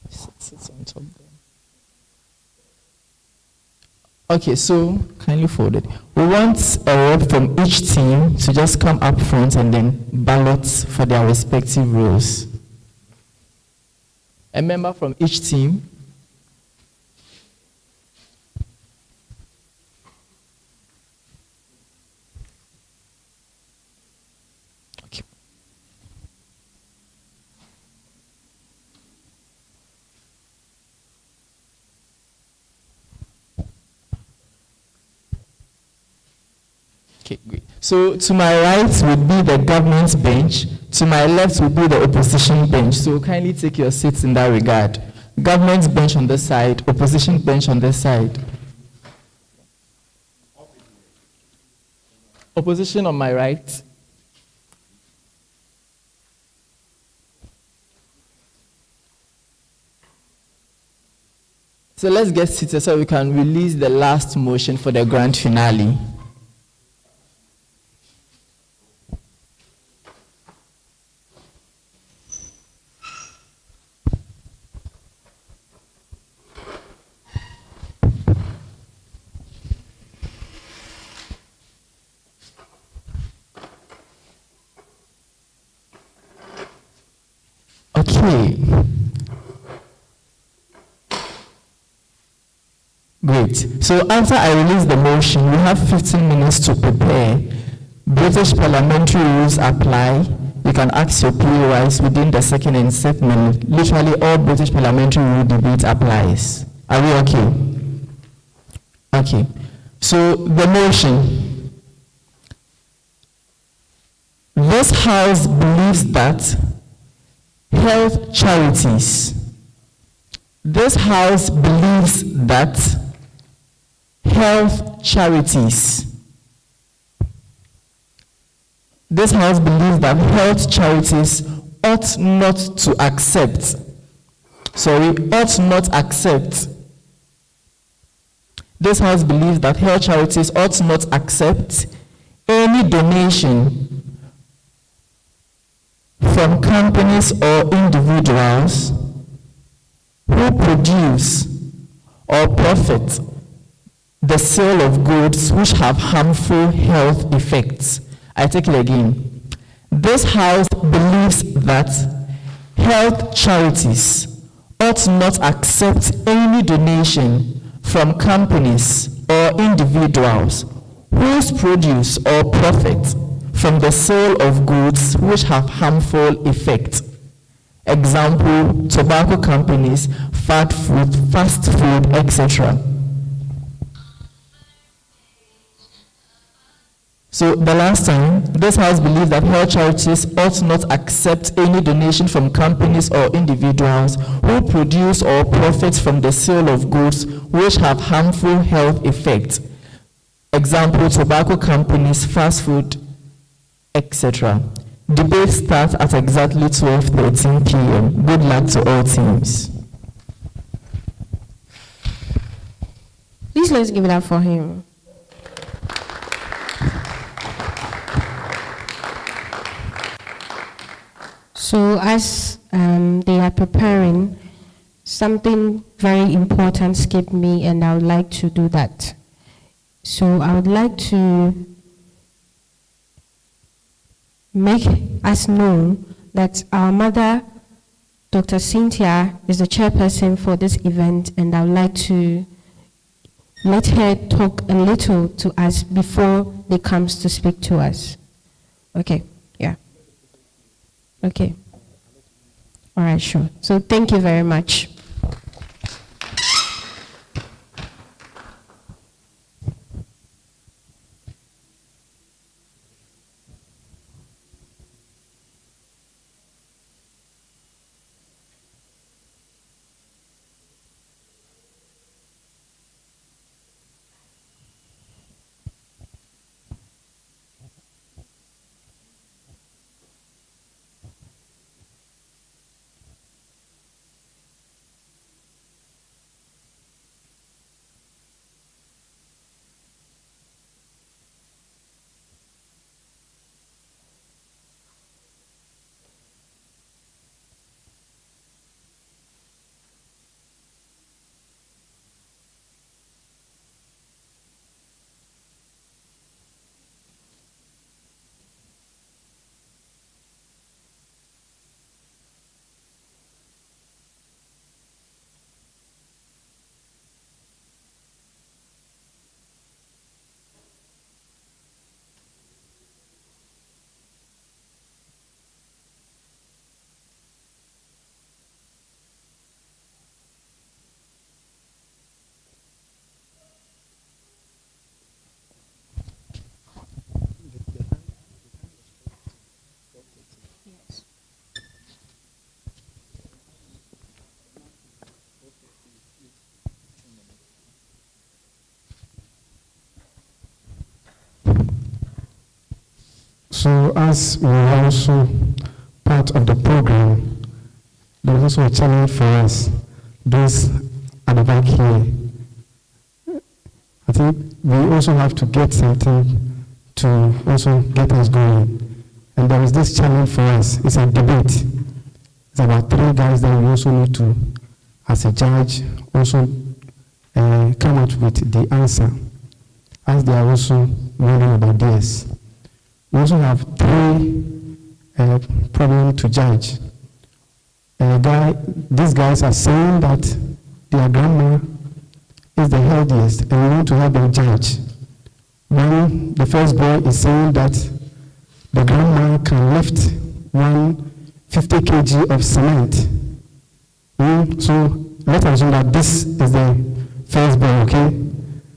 Sits on top there. Okay, so kindly fold it. We want a rep from each team to just come up front and then ballot for their respective roles. A member from each team. Okay. Okay, great. So to my right would be the government bench. To my left would be the opposition bench. So kindly take your seats in that regard. Government bench on this side, opposition bench on this side. Opposition on my right. So let's get seated so we can release the last motion for the grand finale. Okay. Great. So after I release the motion, we have 15 minutes to prepare. British parliamentary rules apply. You can ask your playwrights within the second and third minute. Literally all British parliamentary rule debate applies. Are we okay? Okay. So the motion. This House believes that health charities. This House believes that health charities. This House believes that health charities ought not to accept. Ought not accept. This House believes that health charities ought not accept any donation from companies or individuals who produce or profit the sale of goods which have harmful health effects. I take it again. This House believes that health charities ought not accept any donation from companies or individuals whose produce or profit from the sale of goods which have harmful effects. Example, tobacco companies, fast food, etc. So the last time, this House believes that health charities ought not accept any donation from companies or individuals who produce or profit from the sale of goods which have harmful health effects. Example, tobacco companies, fast food, etc. Debate starts at exactly 12:13 p.m. Good luck to all teams. Please let's give it up for him. So as they are preparing, something very important skipped me and I would like to do that. So I would like to make us know that our mother, Dr. Cynthia, is the chairperson for this event, and I would like to let her talk a little to us before they comes to speak to us. Okay, yeah. Okay. All right, sure. So thank you very much. So as we are also part of the program, there is also a challenge for us, those at the back here. I think we also have to get something to also get us going. And there is this challenge for us. It's a debate. It's about 3 guys that we also need to, as a judge, also come out with the answer, as they are also wondering about this. We also have 3 problems to judge. These guys are saying that their grandma is the healthiest, and we want to have them judge. One, the first boy is saying that the grandma can lift 150 kg of cement. So let's assume that this is the first boy, okay?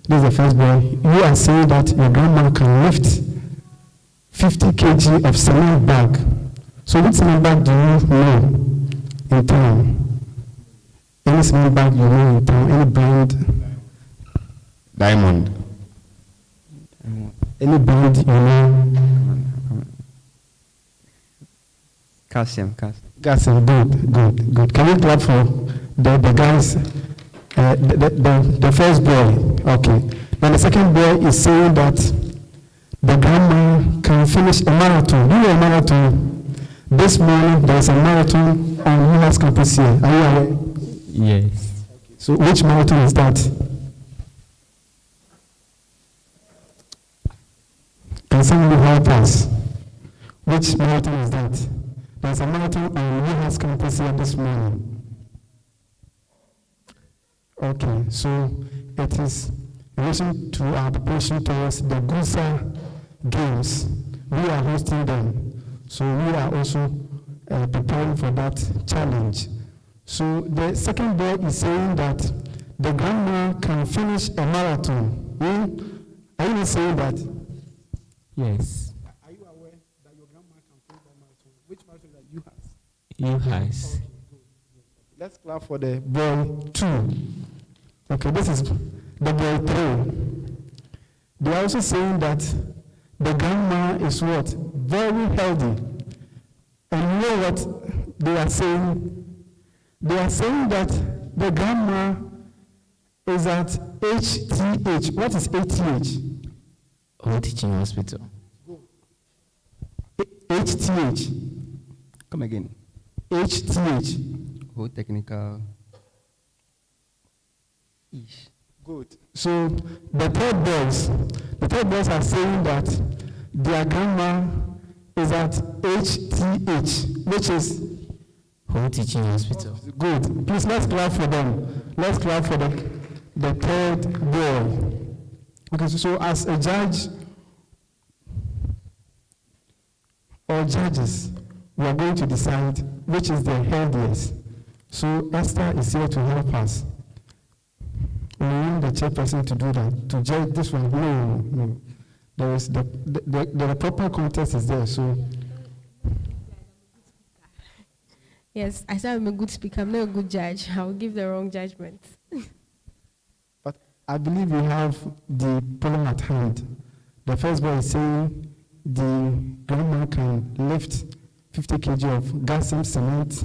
This is the first boy. You are saying that your grandma can lift 50 kg of cement bag. So which cement bag do you know in town? Any cement bag you know in town? Any brand? Diamond. Any brand you know? Calcium. Calcium, good. Can we clap for the guys? The first boy, okay. Then the second boy is saying that the grandma can finish a marathon. Do you know a marathon? This morning there is a marathon on UHAS campus here. Are you aware? Yes. So which marathon is that? Can somebody help us? Which marathon is that? There's a marathon on UHAS campus here this morning. Okay, so it is in relation to our preparation towards the Gusa Games. We are hosting them. So we are also preparing for that challenge. So the second boy is saying that the grandma can finish a marathon. Are you saying that? Yes. Are you aware that your grandma can finish a marathon? Which marathon that you have? UHAS. Let's clap for the boy 2. Okay, this is the boy 3. They are also saying that the grandma is what? Very healthy. And you know what they are saying? They are saying that the grandma is at HTH. What is HTH? Whole Teaching Hospital. HTH. Come again. HTH. Whole technical. Ish. Good. So the third boys are saying that their grandma is at HTH, which is Whole Teaching Hospital. good. Please let's clap for them. Let's clap for the third boy. Okay, so as a judge or judges, we are going to decide which is the healthiest. So Esther is here to help us. We want the chairperson to do that, to judge this one. No. There is the proper contest is there. So Yes, I said I'm a good speaker. I'm not a good judge. I will give the wrong judgment. but I believe we have the problem at hand. The first boy is saying the grandma can lift 50 kg of calcium cement,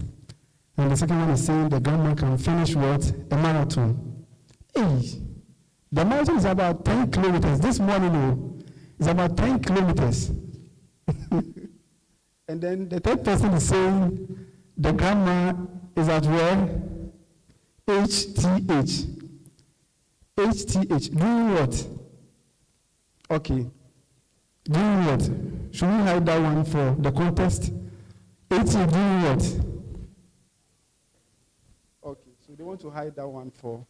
and the second one is saying the grandma can finish what? A marathon. Hey, the marathon is about 10 kilometers. This morning, it's about 10 kilometers. And then the third person is saying the grandma is at where? HTH. HTH. Doing what? Okay. Doing what? Should we hide that one for the contest? HTH doing what? Okay, so they want to hide that one for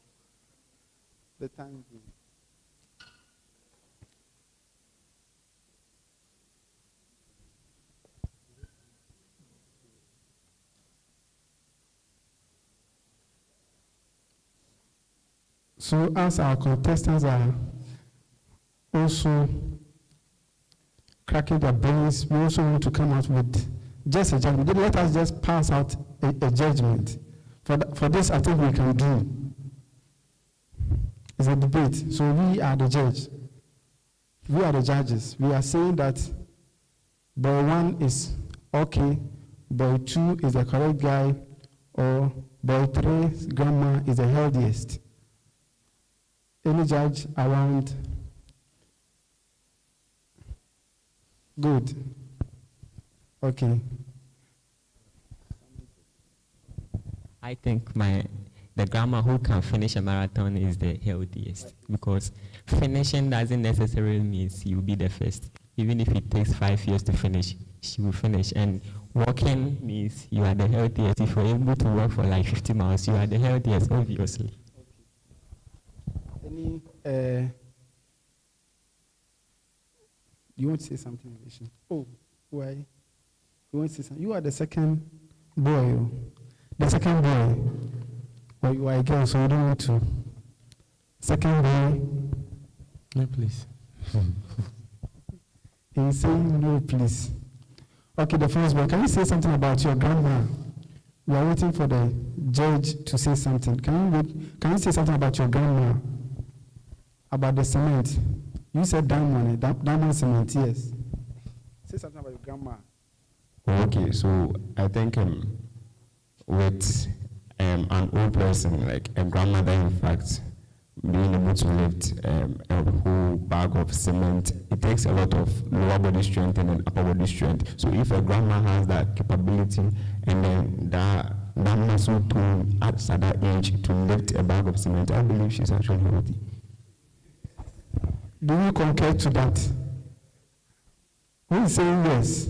the time being. So as our contestants are also cracking their brains, we also want to come out with just a judgment. Let us just pass out a judgment. For this, I think we can do. It's a debate. So we are the judge. We are the judges. We are saying that boy 1 is okay, boy 2 is the correct guy, or boy 3's grandma is the healthiest? Any judge around? Good. Okay. I think the grandma who can finish a marathon is the healthiest, because finishing doesn't necessarily mean you'll be the first. Even if it takes 5 years to finish, she will finish. And walking means you are the healthiest. If you're able to walk for like 50 miles, you are the healthiest, obviously. Any, you want to say something, Vision? Oh, why? You want to say something? You are the second boy. Oh. The second boy. Well, you are a girl, so you don't want to. Second boy. No, please. He's saying no, please. Okay, the first boy. Can you say something about your grandma? We are waiting for the judge to say something. Can you say something about your grandma? About the cement? You said diamond, diamond cement, yes. Say something about your grandma. Okay, so I think with an old person, like a grandmother, in fact, being able to lift a whole bag of cement, it takes a lot of lower body strength and then upper body strength. So if a grandma has that capability and then that muscle tone at that age to lift a bag of cement, I believe she's actually healthy. Do you concur to that? Who is saying yes?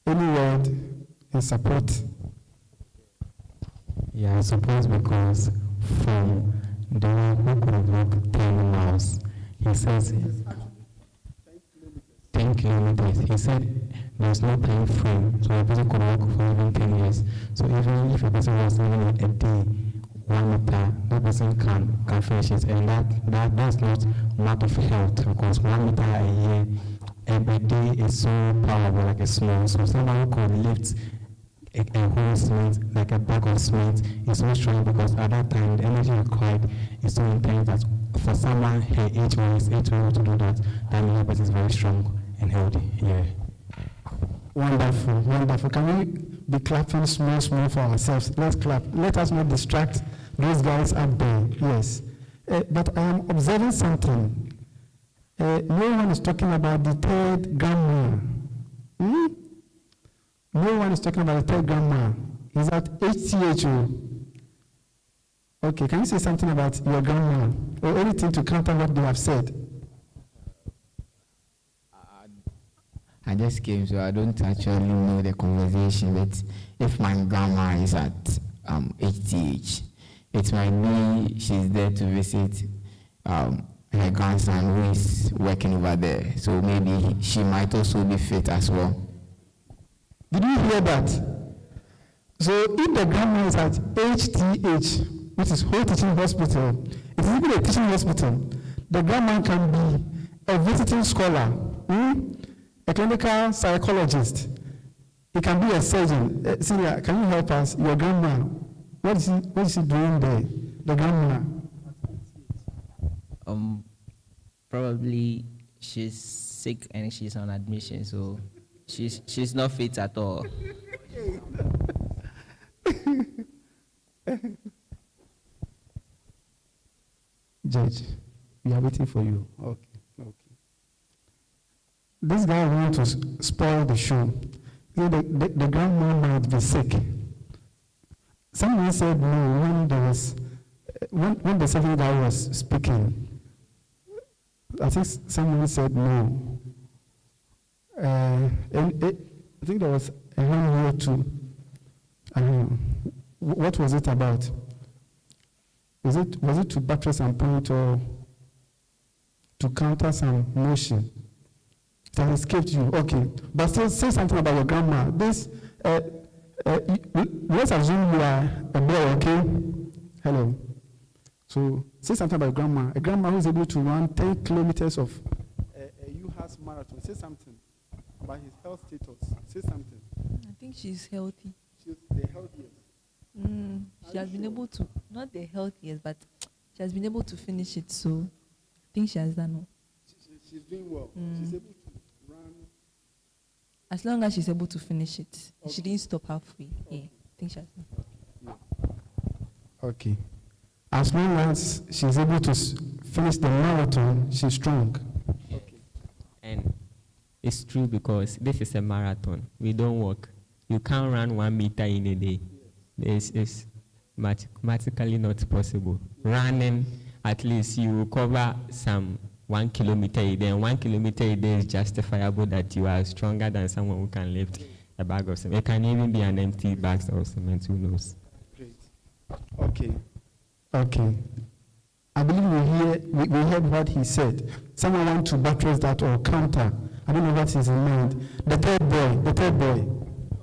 Any word in support? Yeah, I suppose because from the one who could walk 10 miles, he says 10 kilometers. He said there's no time frame, so a person could walk for even 10 years. So even if a person was living a day, 1 meter, that person can finish it. And that's not matter of health, because 1 meter a year, every day is so powerful, like a small. So someone who could lift a whole cement, like a bag of cement, is so strong, because at that time the energy required is so intense that for someone her age or his age to do that, that means the person is very strong and healthy. Yeah. Wonderful, wonderful. Can we be clapping small for ourselves? Let's clap. Let us not distract those guys up there. Yes. But I am observing something. No one is talking about the third grandma. No one is talking about the third grandma. Is that HCHO? Okay, can you say something about your grandma or anything to counter what they have said? I just came, so I don't actually know the conversation. But if my grandma is at HTH, it might be she's there to visit her grandson who is working over there. So maybe she might also be fit as well. Did you hear that? So if the grandma is at HTH, which is Whole Teaching Hospital, it is even a teaching hospital, the grandma can be a visiting scholar, a clinical psychologist. It can be a surgeon. Celia, can you help us? Your grandma, what is she doing there? The grandma. Probably she's sick and she's on admission, so she's not fit at all. Judge, we are waiting for you. Okay. This guy wants to spoil the show. The grandma might be sick. Someone said no when the second guy was speaking. I think someone said no. And I think there was a hand here too. What was it about? Was it to buttress some point or to counter some motion? It has escaped you. Okay. But still say something about your grandma. This let's assume you are a boy, okay? Hello. So say something about grandma. A grandma who is able to run 10 kilometers of a UHAS marathon. Say something about his health status. Say something. I think she's healthy. She's the healthiest. She has been able to, not the healthiest, but she has been able to finish it. So I think she has done well. She's doing well. She's able to run as long as she's able to finish it. She didn't stop halfway. Yeah, I think she has. Okay. As long as she's able to finish the marathon, she's strong. And it's true because this is a marathon. We don't walk. You can't run 1 meter in a day. This is mathematically not possible. Running, at least you will cover some 1 kilometer a day. And 1 kilometer a day is justifiable that you are stronger than someone who can lift a bag of cement. It can even be an empty bag of cement, who knows? Great. Okay. Okay. I believe we heard what he said. Someone want to buttress that or counter. I don't know what is in mind. The third boy.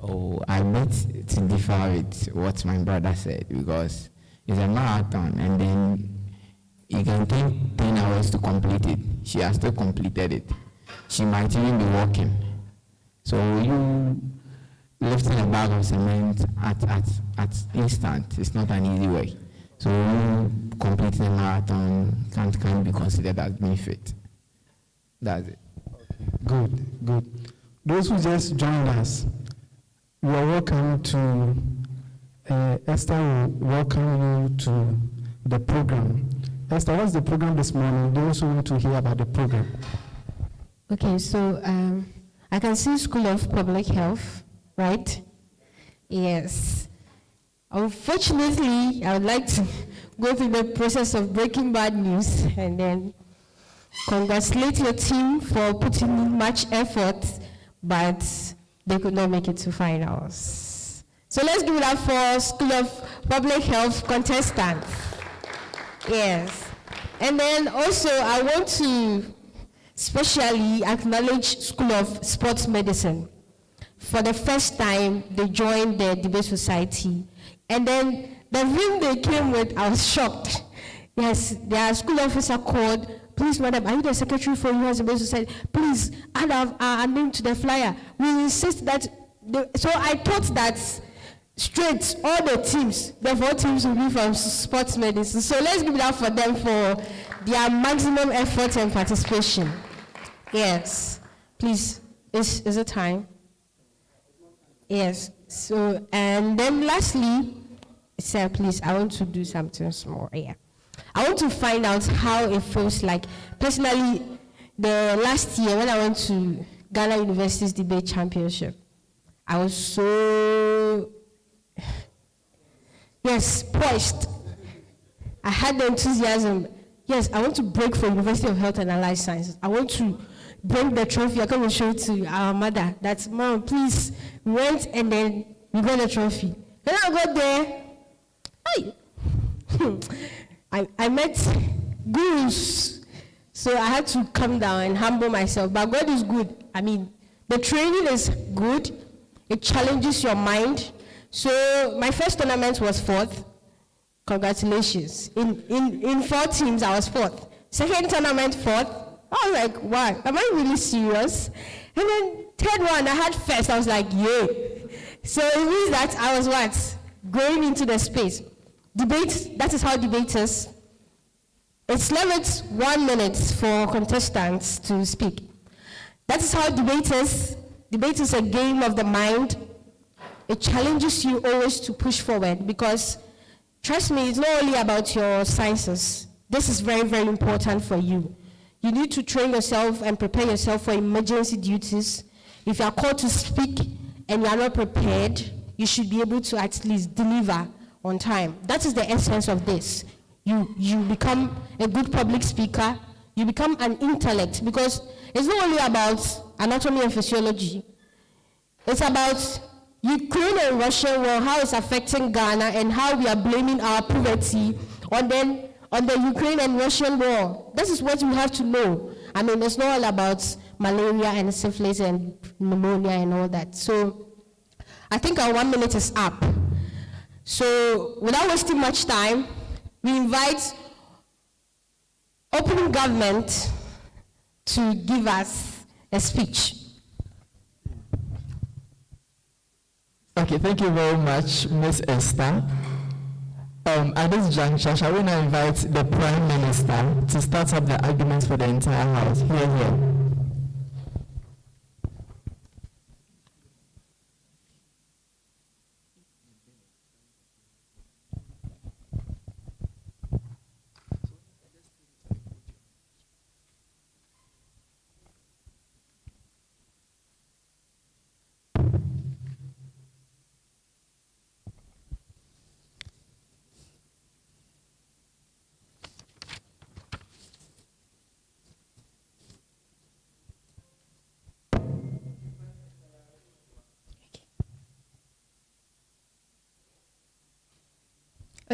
Oh, I bet to differ with what my brother said because it's a marathon and then you can take 10 hours to complete it. She has still completed it. She might even be walking. So you lifting a bag of cement at instant, it's not an easy way. So you completing a marathon can't be considered as being fit. That's it. Good. Those who just joined us, you are welcome to, Esther will welcome you to the program. Esther, what's the program this morning? Those who want to hear about the program. Okay, so I can see School of Public Health, right? Yes. Unfortunately, I would like to go through the process of breaking bad news and then congratulate your team for putting in much effort, but they could not make it to finals. So let's give it up for School of Public Health contestants. Yes. And then also I want to specially acknowledge School of Sports Medicine. For the first time, they joined the debate society. And then the ring they came with, I was shocked. Yes, their school officer called, please, madam, are you the secretary for UHAS Base Society? Please add our name to the flyer. We insist that, so I thought that straight, all the teams, the 4 teams will be from sports medicine. So let's give it up for them for their maximum effort and participation. Yes, please, is it time? Yes, so, and then lastly, sir, please, I want to do something small here. I want to find out how it feels like. Personally, the last year when I went to Ghana University's debate championship, I was so, poised. I had the enthusiasm. Yes, I want to break for University of Health and Allied Sciences. I want to bring the trophy. I come and show it to our mother. That's, Mom, please. We went and then we got the trophy. Then I got there. I met gurus. So I had to come down and humble myself. But God is good. I mean, the training is good. It challenges your mind. So my first tournament was 4th. Congratulations. In 4 teams, I was 4th. Second tournament, 4th. I was like, wow, am I really serious? And then 3rd one, I had 1st. I was like, yeah. So it means that I was what? Going into the space. Debate, that is how debate is. It's left 1 minute for contestants to speak. That is how debate is. Debate is a game of the mind. It challenges you always to push forward because, trust me, it's not only about your sciences. This is very, very important for you. You need to train yourself and prepare yourself for emergency duties. If you are called to speak and you are not prepared, you should be able to at least deliver on time. That is the essence of this. You become a good public speaker. You become an intellect because it's not only about anatomy and physiology. It's about Ukraine and Russia war, how it's affecting Ghana and how we are blaming our poverty on the Ukraine and Russian war. This is what we have to know. I mean, it's not all about malaria and syphilis and pneumonia and all that. So I think our 1 minute is up. So without wasting much time, we invite opening government to give us a speech. Okay, thank you very much, Ms. Esther. At this juncture, shall we now invite the Prime Minister to start up the arguments for the entire House? Here.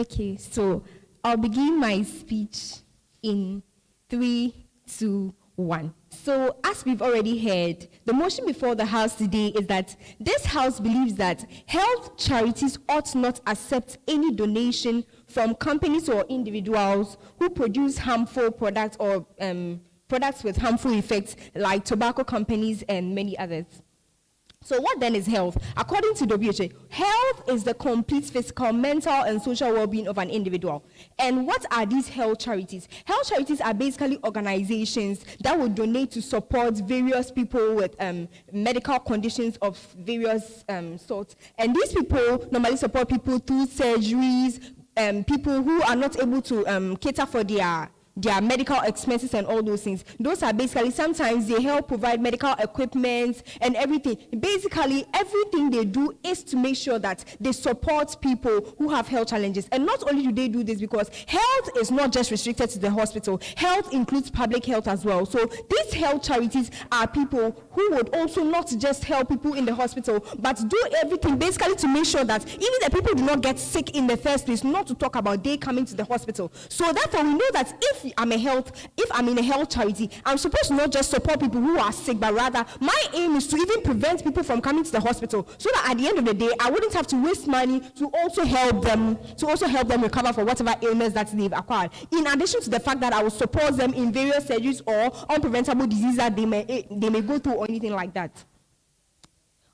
Okay, so I'll begin my speech in 3, 2, 1. So, as we've already heard, the motion before the House today is that this House believes that health charities ought not accept any donation from companies or individuals who produce harmful products or products with harmful effects, like tobacco companies and many others. So what then is health? According to WHO, health is the complete physical, mental, and social well-being of an individual. And what are these health charities? Health charities are basically organizations that would donate to support various people with medical conditions of various sorts. And these people normally support people through surgeries, people who are not able to cater for their medical expenses and all those things. Those are basically, sometimes they help provide medical equipment and everything. Basically, everything they do is to make sure that they support people who have health challenges. And not only do they do this, because health is not just restricted to the hospital. Health includes public health as well. So these health charities are people who would also not just help people in the hospital, but do everything basically to make sure that even the people do not get sick in the first place, not to talk about they coming to the hospital. So therefore, we know that if I'm in a health charity, I'm supposed to not just support people who are sick, but rather my aim is to even prevent people from coming to the hospital, so that at the end of the day, I wouldn't have to waste money to also help them recover for whatever illness that they've acquired. In addition to the fact that I will support them in various surgeries or unpreventable diseases that they may go through or anything like that.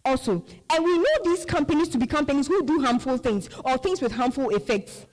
Also, and we know these companies to be companies who do harmful things or things with harmful effects.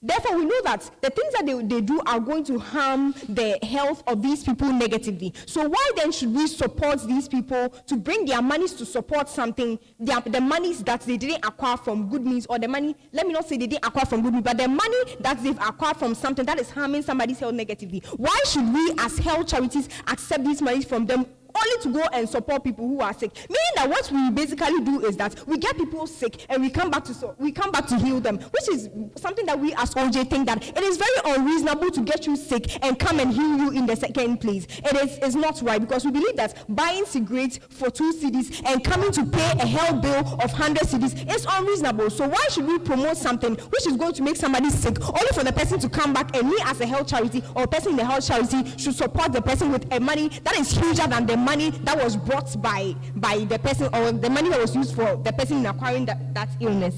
Therefore, we know that the things that they do are going to harm the health of these people negatively. So why then should we support these people to bring their monies to support something, the monies that they didn't acquire from good means, or the money, let me not say they didn't acquire from good means, but the money that they've acquired from something that is harming somebody's health negatively? Why should we as health charities accept these monies from them only to go and support people who are sick? Meaning that what we basically do is that we get people sick and we come back to heal them, which is something that we as OJ think that it is very unreasonable to get you sick and come and heal you in the second place. It's not right, because we believe that buying cigarettes for 2 cedis and coming to pay a health bill of 100 cedis is unreasonable. So why should we promote something which is going to make somebody sick only for the person to come back, and we as a health charity or person in the health charity should support the person with a money that is huger than the money that was brought by the person, or the money that was used for the person in acquiring that illness?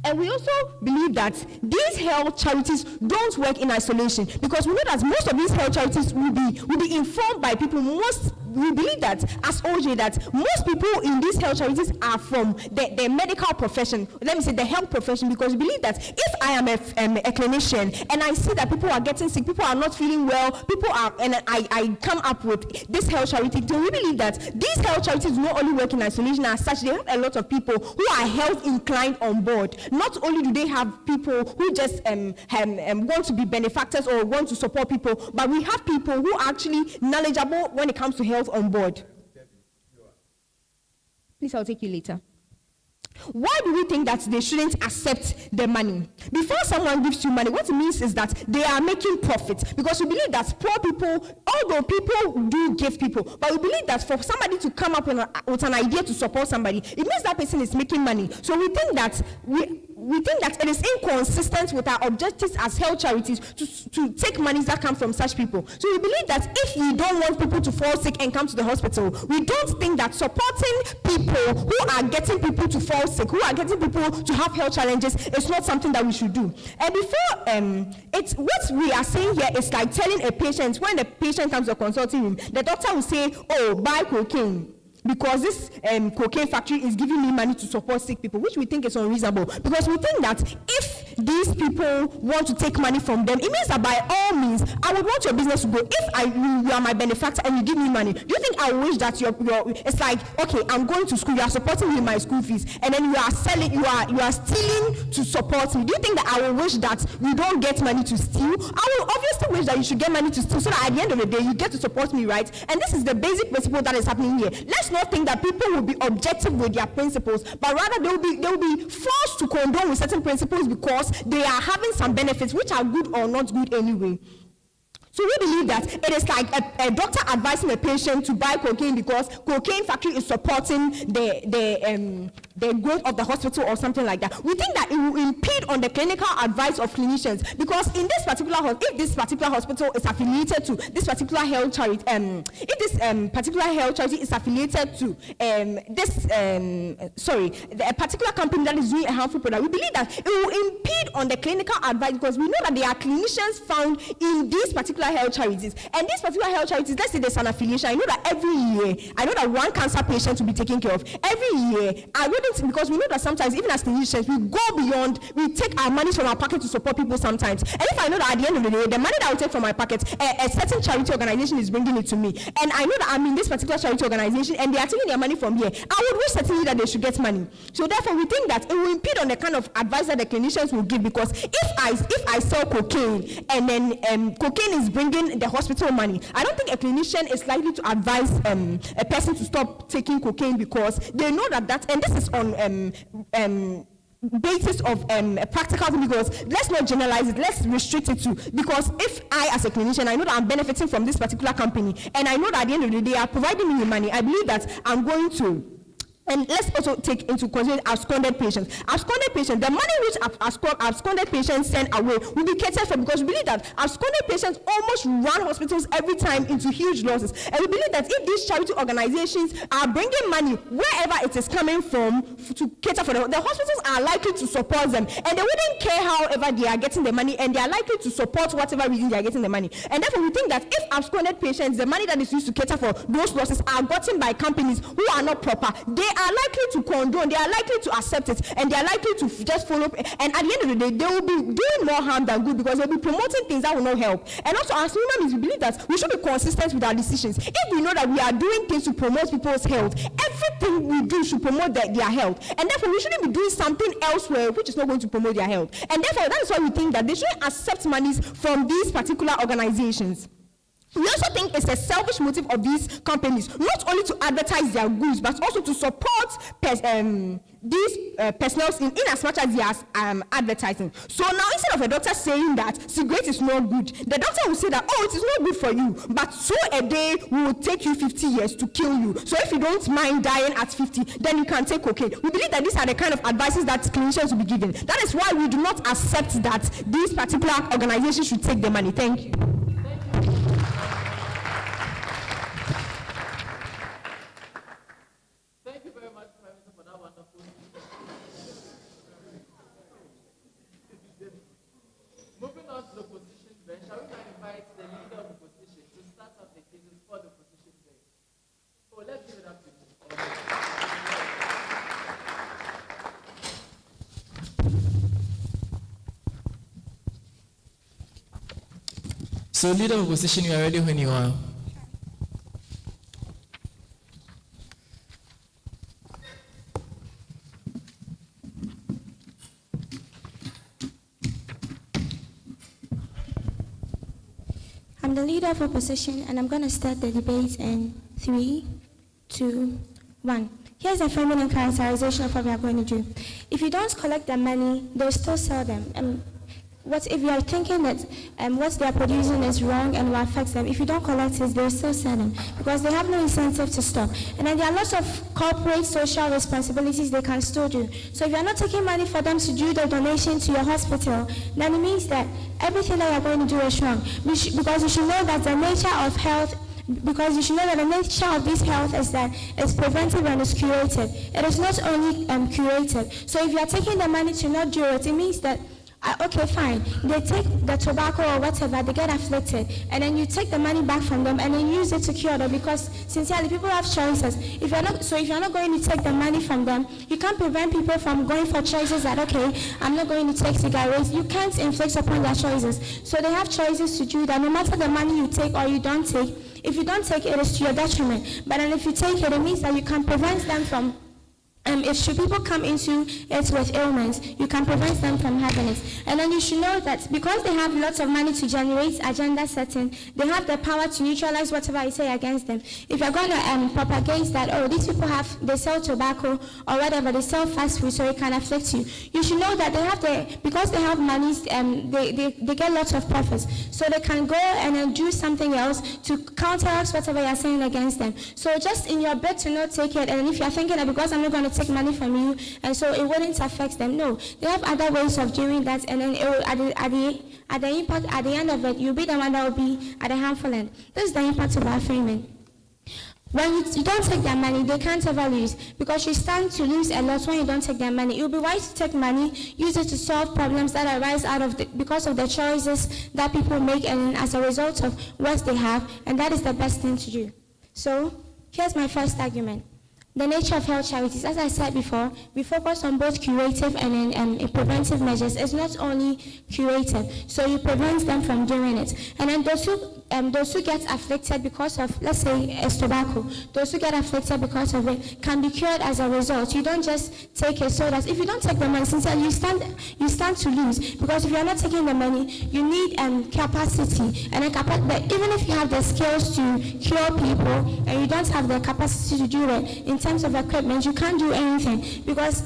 And we also believe that these health charities don't work in isolation, because we know that most of these health charities will be informed by people. We believe that as OJ, that most people in these health charities are from the medical profession, let me say the health profession, because we believe that if I am a clinician and I see that people are getting sick, people are not feeling well, and I come up with this health charity, so we believe that these health charities do not only work in isolation. As such, they have a lot of people who are health inclined on board. Not only do they have people who just want to be benefactors or want to support people, but we have people who are actually knowledgeable when it comes to health on board. Please, I'll take you later. Why do we think that they shouldn't accept the money? Before someone gives you money, what it means is that they are making profit, because we believe that poor people, although people do give people, but we believe that for somebody to come up with an idea to support somebody, it means that person is making money. So we think that it is inconsistent with our objectives as health charities to take monies that come from such people. So we believe that if we don't want people to fall sick and come to the hospital, we don't think that supporting people who are getting people to fall sick, who are getting people to have health challenges, is not something that we should do. And before, what we are saying here is like telling a patient, when the patient comes to a consulting room, the doctor will say, oh, buy cocaine, because this cocaine factory is giving me money to support sick people, which we think is unreasonable, because we think that if these people want to take money from them, it means that by all means, I would want your business to go. If you are my benefactor and you give me money, do you think I wish that it's like, okay, I'm going to school, you are supporting me in my school fees, and then you are stealing to support me. Do you think that I will wish that you don't get money to steal? I will obviously wish that you should get money to steal, so that at the end of the day, you get to support me, right? And this is the basic principle that is happening here. Let's not think that people will be objective with their principles, but rather they will be forced to condone with certain principles because they are having some benefits which are good or not good anyway. So we believe that it is like a doctor advising a patient to buy cocaine because cocaine factory is supporting the growth of the hospital or something like that. We think that it will impede on the clinical advice of clinicians because in this particular if this particular hospital is affiliated to this particular health charity, if this particular health charity is affiliated to a particular company that is doing a harmful product, we believe that it will impede on the clinical advice because we know that there are clinicians found in these particular health charities. And these particular health charities, let's say there's an affiliation. I know that every year, I know that one cancer patient will be taken care of. Every year, I wouldn't, because we know that sometimes, even as clinicians, we go beyond, we take our money from our pocket to support people sometimes. And if I know that at the end of the day, the money that I will take from my pocket, a certain charity organization is bringing it to me, and I know that I'm in this particular charity organization, and they are taking their money from here, I would wish certainly that they should get money. So therefore, we think that it will impede on the kind of advice that the clinicians will give, because if I sell cocaine, and then cocaine is bringing the hospital money, I don't think a clinician is likely to advise a person to stop taking cocaine because they know that and this is on basis of a practical thing, because let's not generalize it, let's restrict it to, because if I as a clinician, I know that I'm benefiting from this particular company, and I know that at the end of the day, they are providing me with money, I believe that I'm going to. And let's also take into consideration absconded patients. Absconded patients, the money which absconded patients send away will be catered for, because we believe that absconded patients almost run hospitals every time into huge losses. And we believe that if these charity organizations are bringing money wherever it is coming from to cater for the hospitals are likely to support them. And they wouldn't care however they are getting the money, and they are likely to support whatever reason they are getting the money. And therefore we think that if absconded patients, the money that is used to cater for those losses are gotten by companies who are not proper, they are likely to condone, they are likely to accept it, and they are likely to just follow, and at the end of the day, they will be doing more harm than good, because they'll be promoting things that will not help. And also, as human beings, we believe that we should be consistent with our decisions. If we know that we are doing things to promote people's health, everything we do should promote their health, and therefore we shouldn't be doing something elsewhere which is not going to promote their health. And therefore, that is why we think that they shouldn't accept monies from these particular organizations. We also think it's a selfish motive of these companies, not only to advertise their goods, but also to support these personnel in as much as they are advertising. So now, instead of a doctor saying that cigarette is not good, the doctor will say that, oh, it is not good for you, but so a day will take you 50 years to kill you. So if you don't mind dying at 50, then you can take cocaine. We believe that these are the kind of advices that clinicians will be given. That is why we do not accept that these particular organizations should take the money. Thank you. So, leader of opposition, you are ready when you are. I'm the leader of opposition, and I'm going to start the debate in 3, 2, 1. Here's a feminine characterization of what we are going to do. If you don't collect the money, they'll still sell them. What if you are thinking that what they are producing is wrong and will affect them? If you don't collect it, they'll still sell them because they have no incentive to stop. And then there are lots of corporate social responsibilities they can still do. So if you are not taking money for them to do the donation to your hospital, then it means that everything that you are going to do is wrong. Because you should know that the nature of health, because you should know that the nature of this health is that it's preventive and it's curative. It is not only curative. So if you are taking the money to not do it, it means that okay, fine. They take the tobacco or whatever, they get afflicted, and then you take the money back from them and then use it to cure them, because sincerely, people have choices. If you're not going to take the money from them, you can't prevent people from going for choices that, okay, I'm not going to take cigarettes. You can't inflict upon their choices. So they have choices to do that, no matter the money you take or you don't take. If you don't take it, it is to your detriment. But then if you take it, it means that you can prevent them from if should people come into it with ailments, you can prevent them from having it. And then you should know that because they have lots of money to generate agenda setting, they have the power to neutralize whatever I say against them. If you're going to propagate that, oh, these people they sell tobacco or whatever, they sell fast food, so it can afflict you. You should know that because they have money, they get lots of profits, so they can go and then do something else to counteract whatever you're saying against them. So just in your bid to not take it, and if you're thinking that because I'm not going to take money from you, and so it wouldn't affect them. No, they have other ways of doing that, and then it will, at the end of it, you'll be the one that will be at the harmful end. This is the impact of our framing. When you don't take their money, they can't ever lose, because you stand to lose a lot when you don't take their money. It will be wise to take money, use it to solve problems that arise because of the choices that people make, and as a result of what they have, and that is the best thing to do. So here's my first argument. The nature of health charities, as I said before, we focus on both curative and preventive measures. It's not only curative, so you prevent them from doing it. And then those who get afflicted because of, let's say, it's tobacco, those who get afflicted because of it can be cured as a result. You don't just take it so that if you don't take the money, sincerely, you stand to lose, because if you're not taking the money, you need capacity. And even if you have the skills to cure people and you don't have the capacity to do it, in terms of equipment, you can't do anything, because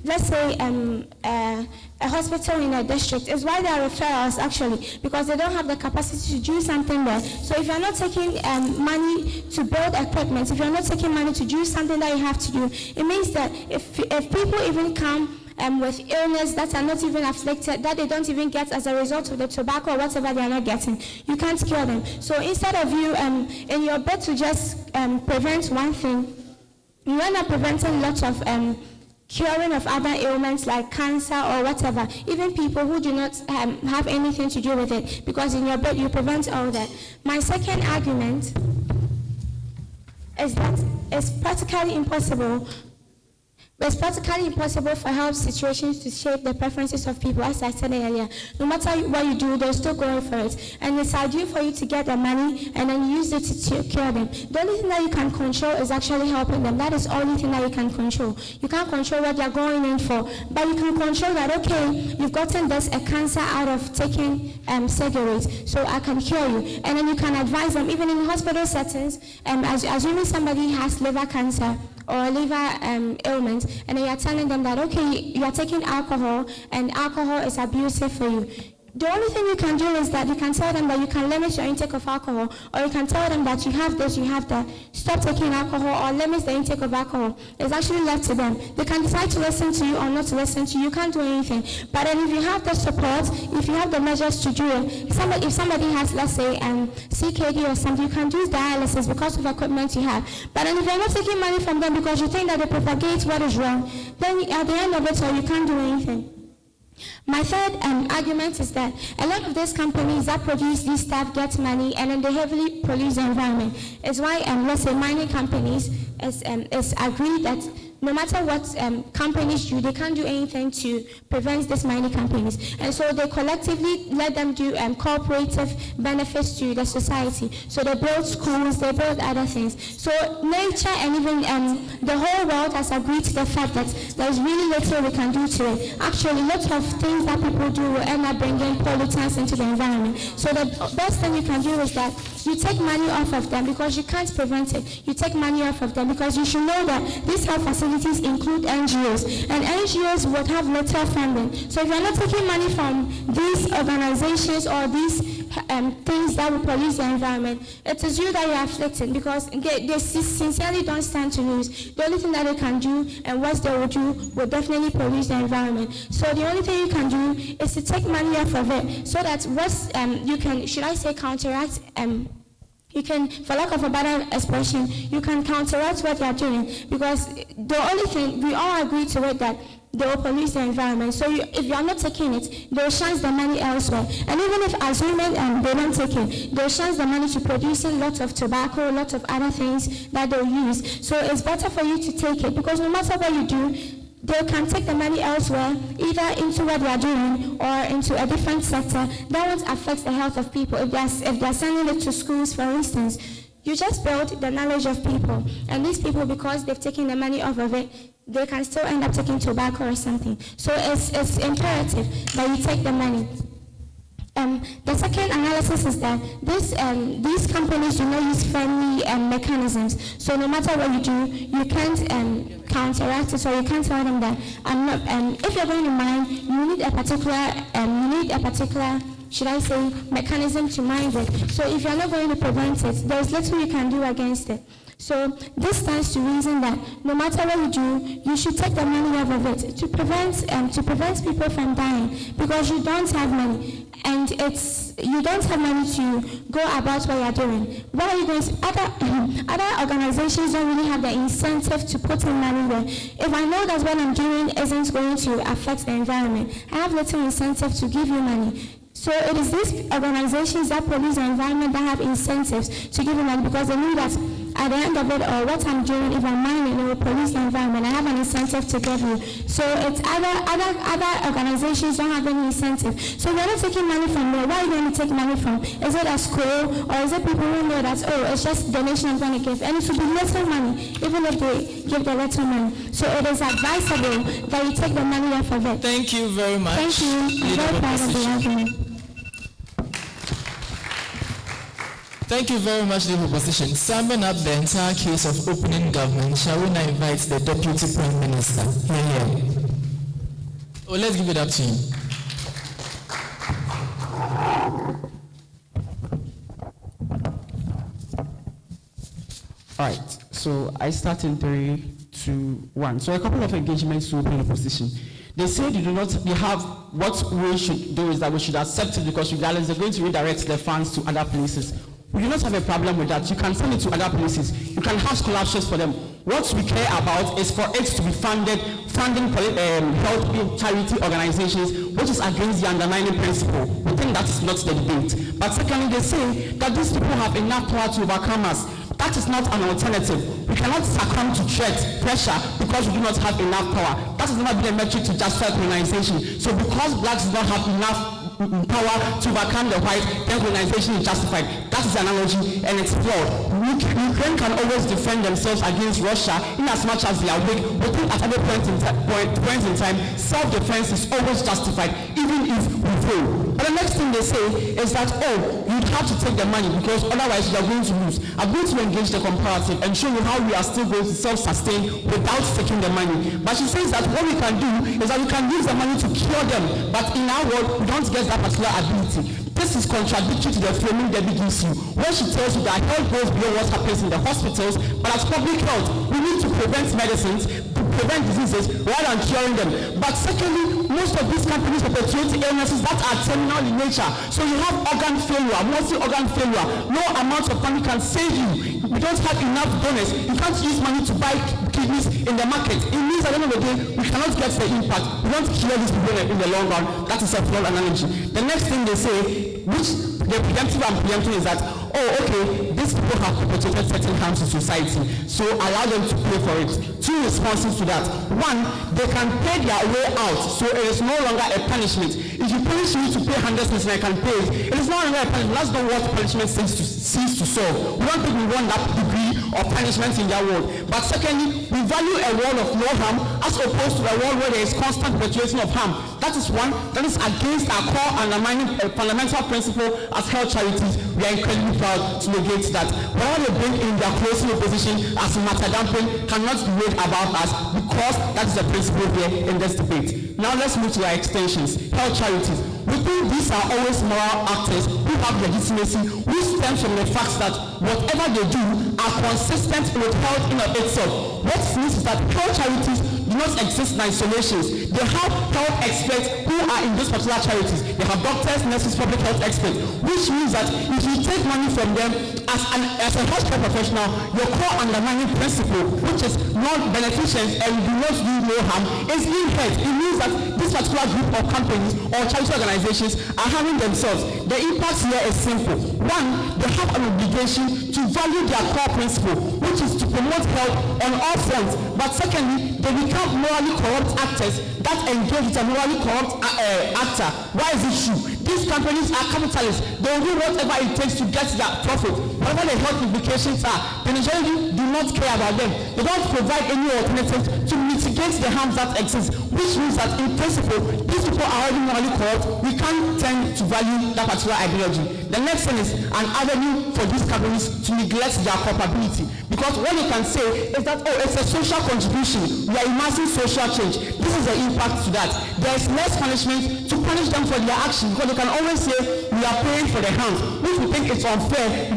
let's say a hospital in a district is why there are referrals, actually, because they don't have the capacity to do something there. So if you're not taking money to build equipment, if you're not taking money to do something that you have to do, it means that if people even come with illness that are not even afflicted, that they don't even get as a result of the tobacco or whatever they are not getting, you can't cure them. So instead of you in your bid to just prevent one thing, you end up preventing lots of curing of other ailments like cancer or whatever, even people who do not have anything to do with it, because in your bed you prevent all that. My second argument is that it's practically impossible for health situations to shape the preferences of people, as I said earlier. No matter what you do, they'll still go for it. And it's ideal for you to get the money and then use it to cure them. The only thing that you can control is actually helping them. That is the only thing that you can control. You can't control what they're going in for, but you can control that, okay, you've gotten a cancer out of taking cigarettes, so I can cure you. And then you can advise them, even in hospital settings, assuming somebody has liver cancer or liver ailments, and then you're telling them that, okay, you're taking alcohol, and alcohol is abusive for you. The only thing you can do is that you can tell them that you can limit your intake of alcohol, or you can tell them that you have this, you have that. Stop taking alcohol or limit the intake of alcohol. It's actually left to them. They can decide to listen to you or not to listen to you. You can't do anything. But then if you have the support, if you have the measures to do it, if somebody has, let's say, CKD or something, you can do dialysis because of equipment you have. But then if you're not taking money from them because you think that they propagate what is wrong, then at the end of it, so you can't do anything. My third argument is that a lot of these companies that produce this stuff get money, and then they heavily pollute the environment. It's why, let's say, mining companies is agreed that no matter what companies do, they can't do anything to prevent these mining companies. And so they collectively let them do cooperative benefits to the society. So they build schools, they build other things. So nature and even the whole world has agreed to the fact that there's really little we can do to it. Actually, lots of things that people do will end up bringing pollutants into the environment. So the best thing you can do is that you take money off of them, because you can't prevent it. You take money off of them, because you should know that these health facilities include NGOs, and NGOs would have little funding. So if you're not taking money from these organizations or these things that will pollute the environment, it is you that you're afflicted, because they sincerely don't stand to lose. The only thing that they can do and what they will do will definitely pollute the environment. So the only thing you can do is to take money off of it, so that what you can, should I say, counteract, you can, for lack of a better expression, you can counteract what they are doing, because the only thing, we all agree to it, that they will pollute the environment. So if you are not taking it, they will shine the money elsewhere. And even if, assuming they don't take it, they will shine the money to producing lots of tobacco, lots of other things that they'll use. So it's better for you to take it, because no matter what you do, they can take the money elsewhere, either into what they are doing or into a different sector that won't affect the health of people. If they are sending it to schools, for instance, You just build the knowledge of people. And these people, because they've taken the money off of it, they can still end up taking tobacco or something. So it's imperative that you take the money. The second analysis is that these companies do not use friendly mechanisms. So no matter what you do, you can't counteract it, or you can't tell them that I'm not. If you're going to mine, you need a particular, should I say, mechanism to mine it. So if you're not going to prevent it, there's little you can do against it. So this stands to reason that no matter what you do, you should take the money out of it to prevent people from dying, because you don't have money, and you don't have money to go about what you're doing. What are you going to? Other organizations don't really have the incentive to put in money there. If I know that what I'm doing isn't going to affect the environment, I have little incentive to give you money. So it is these organizations that police the environment that have incentives to give you money, because they know that at the end of it, or what I'm doing, if I'm mining, it will police the environment. I have an incentive to give you. So it's other organizations don't have any incentive. So we're not taking money from there. Where are you going to take money from? Is it a school, or is it people who know that, oh, it's just donation I'm going to give? And it should be little money, even if they give the little money. So it is advisable that you take the money off of it. Thank you very much. Thank you. I'm very proud of the argument. Thank you very much, the opposition. Summing up the entire case of opening government, shall we now invite the Deputy Prime Minister? Here. Oh, let's give it up to you. All right, so I start in 3, 2, 1. So a couple of engagements to open opposition. They say they have, what we should do is that we should accept it, because regardless, they're going to redirect the funds to other places. We do not have a problem with that. You can send it to other places. You can have scholarships for them. What we care about is for it to be funding health charity organizations, which is against the underlying principle. We think that is not the debate. But secondly, they say that these people have enough power to overcome us. That is not an alternative. We cannot succumb to pressure because we do not have enough power. That has never been a metric to justify colonization. So because blacks do not have enough power to overcome the white, then colonization is justified. That is the analogy, and it's flawed. Ukraine can always defend themselves against Russia in as much as they are weak. We think at every point in time, self-defense is always justified, even if we fail. But the next thing they say is that, oh, you'd have to take the money because otherwise you are going to lose. I'm going to engage the comparative and show you how we are still going to self-sustain without taking the money. But she says that what we can do is that we can use the money to cure them. But in our world, we don't get that particular ability. This is contradictory to the framing Debbie gives you, where she tells you that health goes beyond what happens in the hospitals, but as public health, we need to prevent medicines, to prevent diseases, rather than curing them. But secondly, most of these companies perpetuate illnesses that are terminal in nature. So you have organ failure, mostly organ failure. No amount of money can save you. We don't have enough donors. You can't use money to buy kidneys in the market. It means at the end of the day, we cannot get the impact. We don't cure these people in the long run. That is a flawed analogy. The next thing they say, which the preemptive and preempting, is that, oh, okay, these people have perpetuated certain harms in society, so allow them to pay for it. Two responses to that. One, they can pay their way out, so it is no longer a punishment. If you punish me to pay 100 cents and I can pay it is no longer a punishment. That's not what punishment seems to solve. We don't think we want that degree of punishment in their world. But secondly, we value a world of no harm as opposed to a world where there is constant perpetuation of harm. That is one that is against our core undermining fundamental principle as health charities. We are incredibly proud to negate that. Whatever they bring in their closing opposition as matter dumping cannot be made about us, because that is the principle here in this debate. Now let's move to our extensions. Health charities. We think these are always moral actors who have legitimacy, who stems from the fact that whatever they do are consistent with health in of itself. What means is that health charities do not exist in isolations. They have health experts who are in those particular charities. They have doctors, nurses, public health experts, which means that if you take money from them as a healthcare professional, your core underlying principle, which is non-beneficent and do not do no harm, is being hurt. It means that this particular group of companies or charity organizations are harming themselves. The impact here is simple. One, they have an obligation to value their core principle, which is to promote health on all fronts. But secondly, they become morally corrupt actors that engage with a morally corrupt actor. Why is it true? These companies are capitalists. They will do whatever it takes to get their profit. whatever the health implications are, the majority do not care about them. They don't provide any alternatives to mitigate the harms that exist, which means that in principle, these people are already morally corrupt. We can't tend to value that particular ideology. The next thing is an avenue for these companies to neglect their culpability, because what you can say is that, oh, it's a social contribution, we are amassing social change. This is the impact to that. There is less punishment to punish them for their action, because they can always say we are paying for the harms, which we think it's unfair.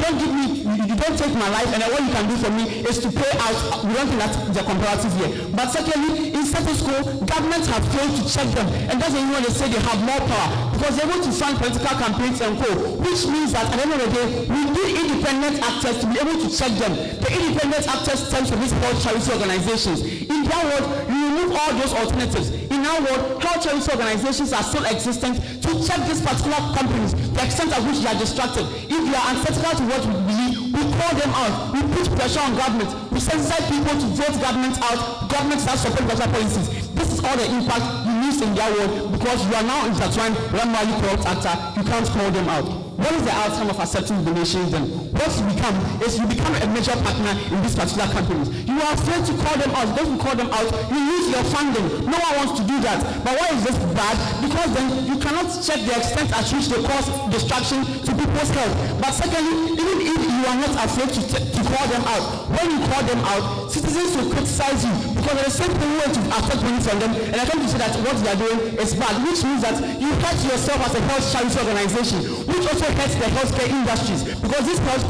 You don't take my life, and then what you can do for me is to pay out. We don't think that's the comparative here. But secondly, in status quo, governments have failed to check them, and that's when they say they have more power, because they're able to fund political campaigns and co, which means that at the end of the day, we need independent actors to be able to check them. The independent actors stems from these health charity organizations. In their world, you remove all those alternatives. In our world, health charity organizations are still existent to check these particular companies, the extent at which they are distracted. If they are antithetical to what we believe, we call them out. We put pressure on government. We sensitize people to vote government out, governments that support better policies. This is all the impact you lose in their world, because you are now intertwined with a morally corrupt actor. You can't call them out. What is the outcome of accepting the donations then? What you become is you become a major partner in these particular companies. You are afraid to call them out. If you call them out, you lose your funding. No one wants to do that. But why is this bad? Because then you cannot check the extent at which they cause distraction to people's health. But secondly, even if you are not afraid to call them out, when you call them out, citizens will criticize you, because at the same time you want to affect money from them, and I come to say that what they are doing is bad, which means that you hurt yourself as a health charity organization, which also hurts the healthcare industries, because these health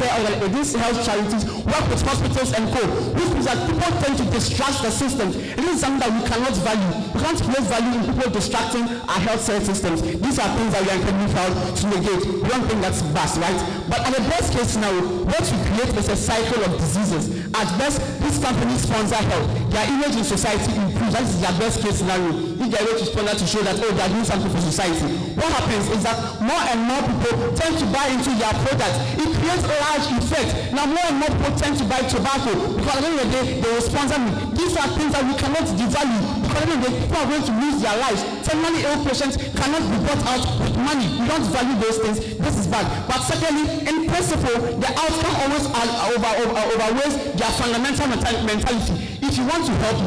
charities work with hospitals and co, which means that people tend to distract the systems. This is something that we cannot value. We can't place value in people distracting our health systems. These are things that we are incredibly proud to negate. We don't think that's best, right? But at the best case scenario, what we create is a cycle of diseases. At best, these companies sponsor health. Their image in society improves. That is their best case scenario. If they are able to sponsor to show that, oh, they are doing something for society. What happens is that more and more people tend to buy into their products. It creates a large effect. Now more and more people tend to buy tobacco, because at the end of the day, they will sponsor me. These are things that we cannot devalue, because at the end of the day, people are going to lose their lives. Terminally ill patients cannot be bought out with money. We don't value those things. This is bad. But secondly, in principle, the outcome always overweighs their fundamental mentality. If you want to help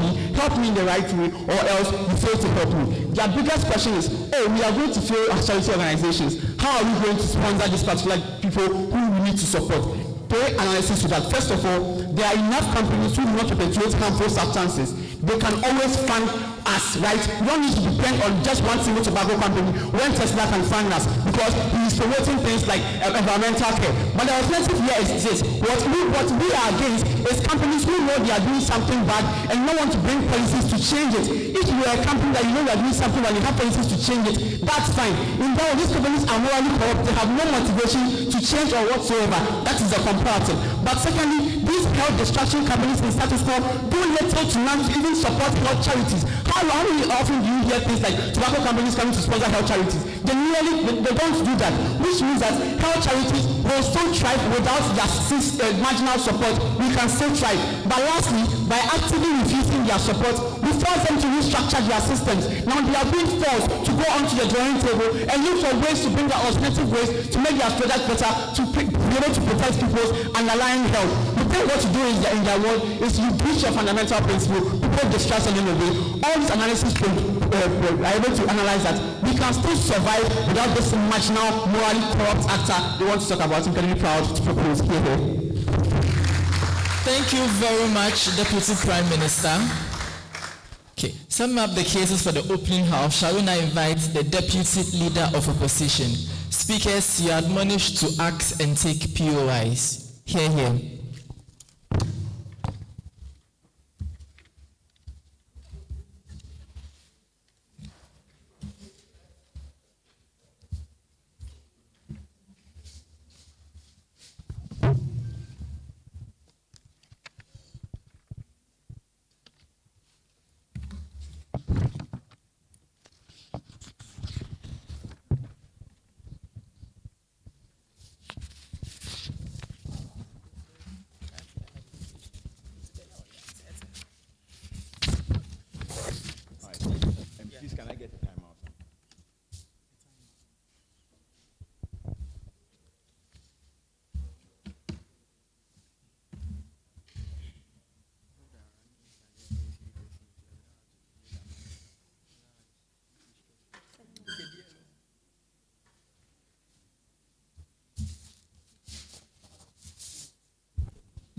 me in the right way, or else you fail to help me. Their biggest question is, oh, we are going to fail as charity organizations. How are we going to sponsor these particular people who we need to support? Pay analysis to that. First of all, there are enough companies who do not perpetuate harmful substances. They can always fund us, right? We don't need to depend on just one single tobacco company when Tesla can fund us, because he is promoting things like environmental care. But the alternative here is this. What we are against is companies who know they are doing something bad and don't want to bring policies to change it. If you are a company that you know you are doing something and you have policies to change it, that's fine. In that way, these companies are morally corrupt. They have no motivation to change or whatsoever. That is the comparative. But secondly, these health destruction companies in status quo do little to none to even support health charities. How often do you hear things like tobacco companies coming to sponsor health charities? They don't do that, which means that health charities will still thrive without their marginal support. We can still thrive. But lastly, by actively refusing their support, we force them to restructure their systems. Now they are being forced to go onto the drawing table and look for ways to bring their alternative ways to make their product better, to be able to protect people's underlying health. The thing what you do in their world is you breach your fundamental principle. People distrust a little bit. All these analysis are able to analyze that we can still survive without this marginal, morally corrupt actor they want to talk about. I'm very proud to propose here. Thank you very much, Deputy Prime Minister. Okay, summing up the cases for the opening house, shall we now invite the Deputy Leader of Opposition? Speakers, you are admonished to act and take POIs. Here.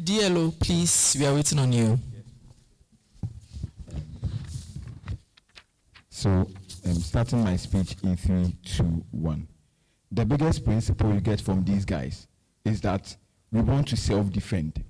DLO, please, we are waiting on you. So, starting my speech in 3, 2, 1. The biggest principle you get from these guys is that we want to self-defend.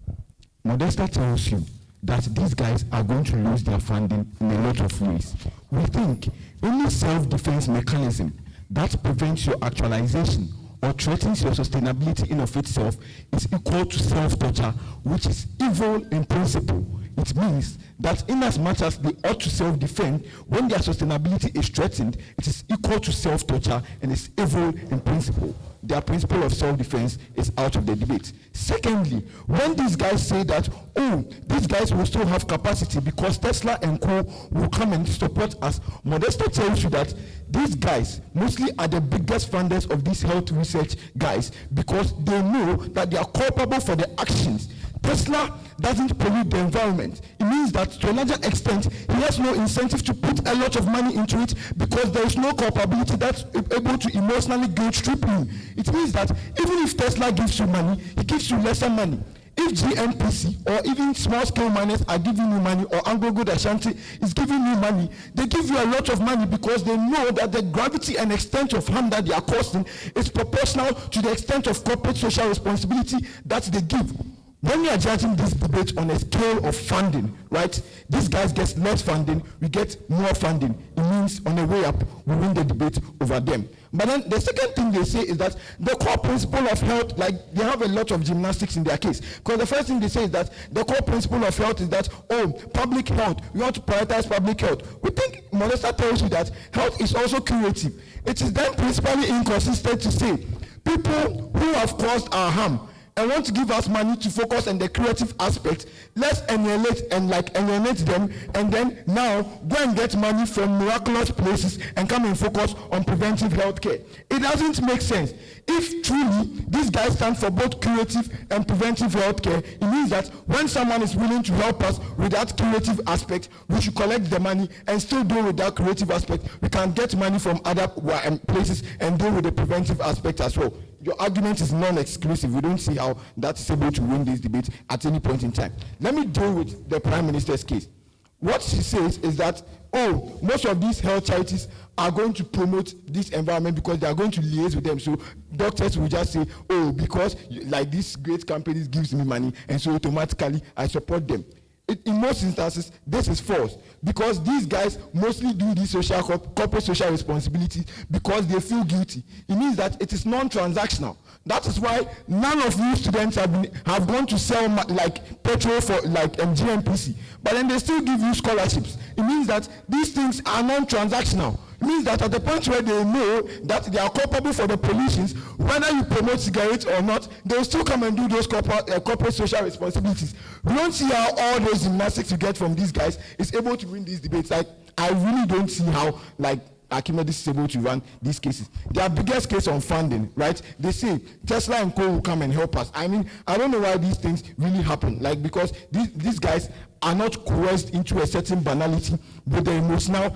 Modesta tells you that these guys are going to lose their funding in a lot of ways. We think any self-defense mechanism that prevents your actualization or threatens your sustainability in of itself is equal to self-torture, which is evil in principle. It means that in as much as they ought to self-defend, when their sustainability is threatened, it is equal to self-torture and is evil in principle. Their principle of self-defense is out of the debate. Secondly, when these guys say that, oh, these guys will still have capacity because Tesla and Co. will come and support us, Modesta tells you that these guys mostly are the biggest funders of these health research guys because they know that they are culpable for the actions. Tesla doesn't pollute the environment. It means that to a larger extent, he has no incentive to put a lot of money into it because there is no culpability that's able to emotionally guilt trip you. It means that even if Tesla gives you money, he gives you lesser money. If GNPC or even small-scale miners are giving you money, or Anglo-Gold Ashanti is giving you money, they give you a lot of money because they know that the gravity and extent of harm that they are causing is proportional to the extent of corporate social responsibility that they give. When we are judging this debate on a scale of funding, right, these guys get less funding, we get more funding. It means on the way up, we win the debate over them. But then the second thing they say is that the core principle of health, like they have a lot of gymnastics in their case. Because the first thing they say is that the core principle of health is that, oh, public health, we want to prioritize public health. We think Modesta tells you that health is also curative. It is then principally inconsistent to say people who have caused our harm and want to give us money to focus on the creative aspect, let's annihilate them, and then now go and get money from miraculous places and come and focus on preventive health care. It doesn't make sense. If truly these guys stand for both curative and preventive health care, it means that when someone is willing to help us with that curative aspect, we should collect the money and still deal with that creative aspect. We can get money from other places and deal with the preventive aspect as well. Your argument is non-exclusive. We don't see how that is able to win this debate at any point in time. Let me deal with the Prime Minister's case. What she says is that, oh, most of these health charities are going to promote this environment because they are going to liaise with them. So doctors will just say, oh, because like these great companies gives me money, and so automatically I support them. In most instances, this is false because these guys mostly do this corporate social responsibility because they feel guilty. It means that it is non-transactional. That is why none of you students have gone to sell like petrol for like GNPC, but then they still give you scholarships. It means that these things are non-transactional. It means that at the point where they know that they are culpable for the pollutions, whether you promote cigarettes or not, they'll still come and do those corporate social responsibilities. We don't see how all those gymnastics you get from these guys is able to win these debates. Like, I really don't see how, like, Archimedes is able to run these cases. Their biggest case on funding, right? They say Tesla and Co will come and help us. I mean, I don't know why these things really happen. Like, because these guys are not coerced into a certain banality with the emotional,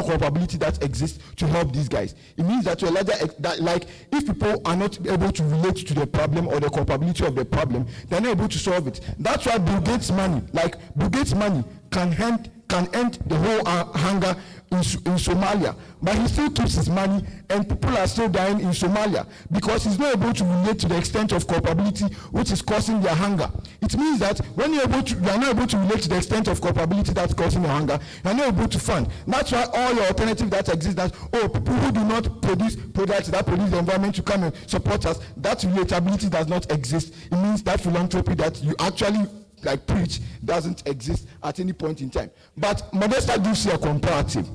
culpability that exists to help these guys. It means that to a larger, like, if people are not able to relate to the problem or the culpability of the problem, they're not able to solve it. That's why Bill Gates' money can end the whole hunger in Somalia, but he still keeps his money and people are still dying in Somalia because he's not able to relate to the extent of culpability which is causing their hunger. It means that when you are not able to relate to the extent of culpability that's causing your hunger, you are not able to fund. That's why all your alternatives that exist, that people who do not produce products that produce the environment to come and support us, that relatability does not exist. It means that philanthropy that you actually preach doesn't exist at any point in time. But Modesta gives you a comparative.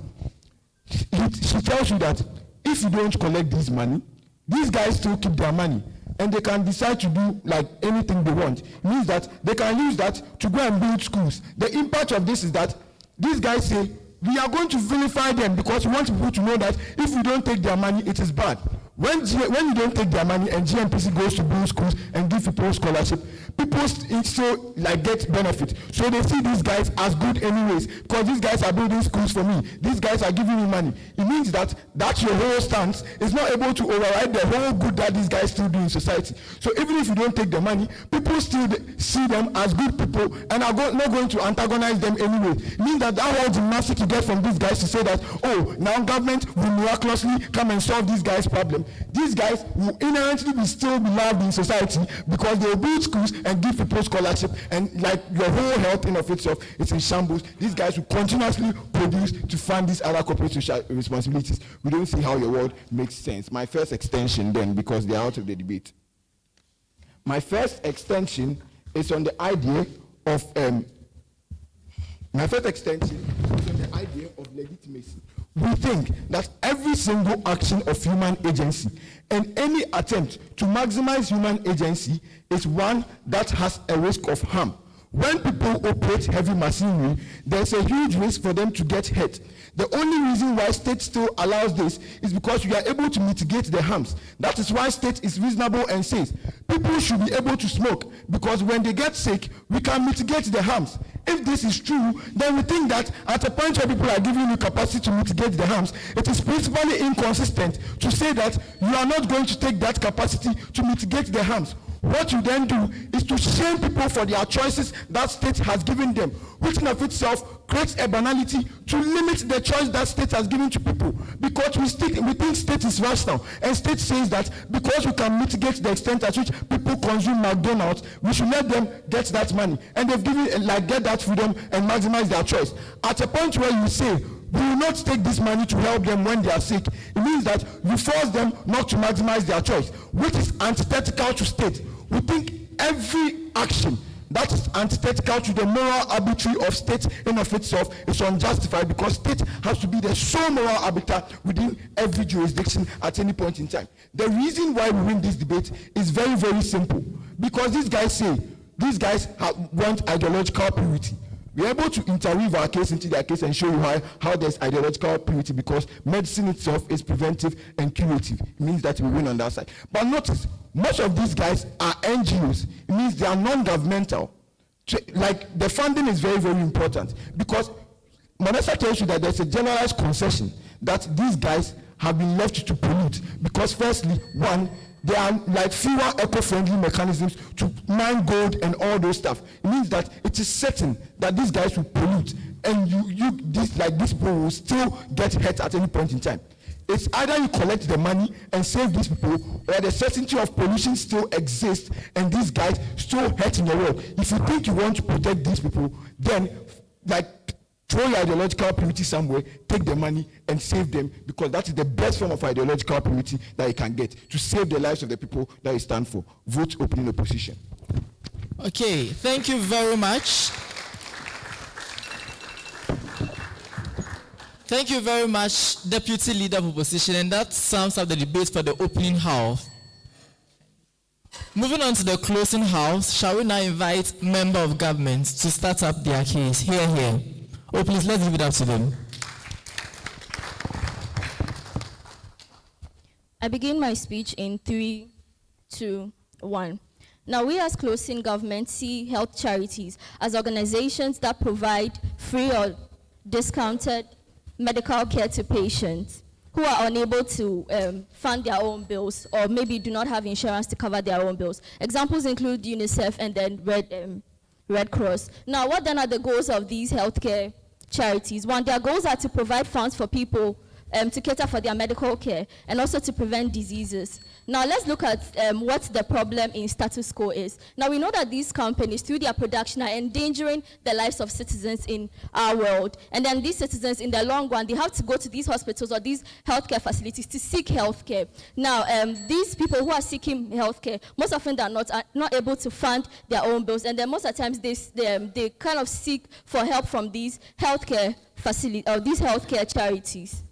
She tells you that if you don't collect this money, these guys still keep their money and they can decide to do like anything they want. It means that they can use that to go and build schools. The impact of this is that these guys say, we are going to vilify them because we want people to know that if we don't take their money, it is bad. When you don't take their money and GMPC goes to build schools and give people scholarship, people still like get benefit. So they see these guys as good anyways, because these guys are building schools for me. These guys are giving me money. It means that your whole stance is not able to override the whole good that these guys still do in society. So even if you don't take the money, people still see them as good people and are not going to antagonize them anyway. It means that whole gymnastic you get from these guys to say that, oh, now government will miraculously come and solve these guys' problem. These guys will inherently still be loved in society because they will build schools and give people scholarship, and like your whole health in of itself is in shambles. These guys will continuously produce to fund these other corporate social responsibilities. We don't see how your world makes sense. My first extension then, because they are out of the debate. My first extension is on the idea of legitimacy. We think that every single action of human agency and any attempt to maximize human agency is one that has a risk of harm. When people operate heavy machinery, there's a huge risk for them to get hurt. The only reason why state still allows this is because we are able to mitigate the harms. That is why state is reasonable and says people should be able to smoke, because when they get sick, we can mitigate the harms. If this is true, then we think that at a point where people are giving you capacity to mitigate the harms, it is principally inconsistent to say that you are not going to take that capacity to mitigate the harms. What you then do is to shame people for their choices that state has given them, which in of itself creates a banality to limit the choice that state has given to people. Because we think state is rational, and state says that because we can mitigate the extent at which people consume McDonald's, we should let them get that money, and they've given get that freedom and maximize their choice. At a point where you say we will not take this money to help them when they are sick, it means that you force them not to maximize their choice, which is antithetical to state. We think every action that is antithetical to the moral arbitrary of state in of itself is unjustified, because state has to be the sole moral arbiter within every jurisdiction at any point in time. The reason why we win this debate is very, very simple. Because these guys want ideological purity. We are able to interweave our case into their case and show you how there's ideological purity, because medicine itself is preventive and curative. It means that we win on that side. But notice, most of these guys are NGOs. It means they are non-governmental. Like, the funding is very, very important, because Monesa tells you that there's a generalized concession that these guys have been left to pollute, because firstly, one, there are like fewer eco-friendly mechanisms to mine gold and all those stuff. It means that it is certain that these guys will pollute, and these people will still get hurt at any point in time. It's either you collect the money and save these people, or the certainty of pollution still exists and these guys still hurt in the world. If you think you want to protect these people, then throw your ideological purity somewhere, take the money and save them, because that is the best form of ideological purity that you can get, to save the lives of the people that you stand for. Vote opening opposition. Okay, thank you very much. Thank you very much, Deputy Leader of Opposition, and that sums up the debate for the opening house. Moving on to the closing house, shall we now invite Member of Government to start up their case? Here. Oh, please, let's give it up to them. I begin my speech in 3, 2, 1. Now, we as closing government see health charities as organizations that provide free or discounted medical care to patients who are unable to fund their own bills, or maybe do not have insurance to cover their own bills. Examples include UNICEF and then Red Cross. Now, what then are the goals of these healthcare charities? One, their goals are to provide funds for people to cater for their medical care and also to prevent diseases. Now, let's look at what the problem in status quo is. Now, we know that these companies, through their production, are endangering the lives of citizens in our world. And then these citizens, in the long run, they have to go to these hospitals or these healthcare facilities to seek healthcare. Now, these people who are seeking healthcare, most often they are not able to fund their own bills. And then most of the times, they kind of seek for help from these healthcare facilities or these healthcare charities.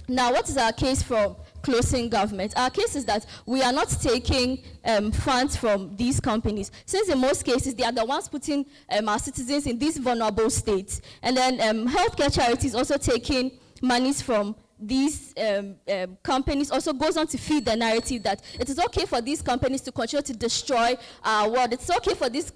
Now, what is our case from closing government? Our case is that we are not taking funds from these companies, since in most cases they are the ones putting our citizens in these vulnerable states. And then healthcare charities also taking monies from these companies also goes on to feed the narrative that it is okay for these companies to continue to destroy our world. It's okay for these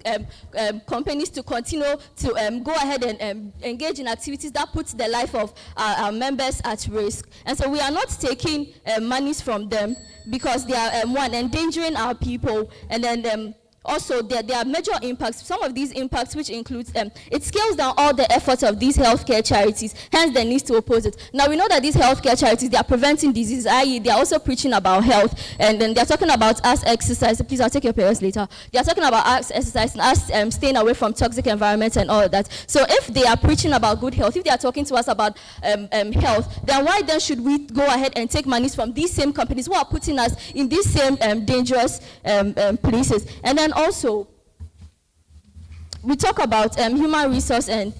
companies to continue to go ahead and engage in activities that put the life of our members at risk. And so we are not taking monies from them because they are, one, endangering our people, and then also, there are major impacts. Some of these impacts, which includes, it scales down all the efforts of these healthcare charities, hence the need to oppose it. Now, we know that these healthcare charities, they are preventing disease, i.e. they are also preaching about health, and then they are talking about us exercise. Please, I'll take your prayers later. They are talking about us exercise and us staying away from toxic environments and all of that. So if they are preaching about good health, if they are talking to us about health, then why then should we go ahead and take monies from these same companies who are putting us in these same dangerous places? And then also, we talk about human resource and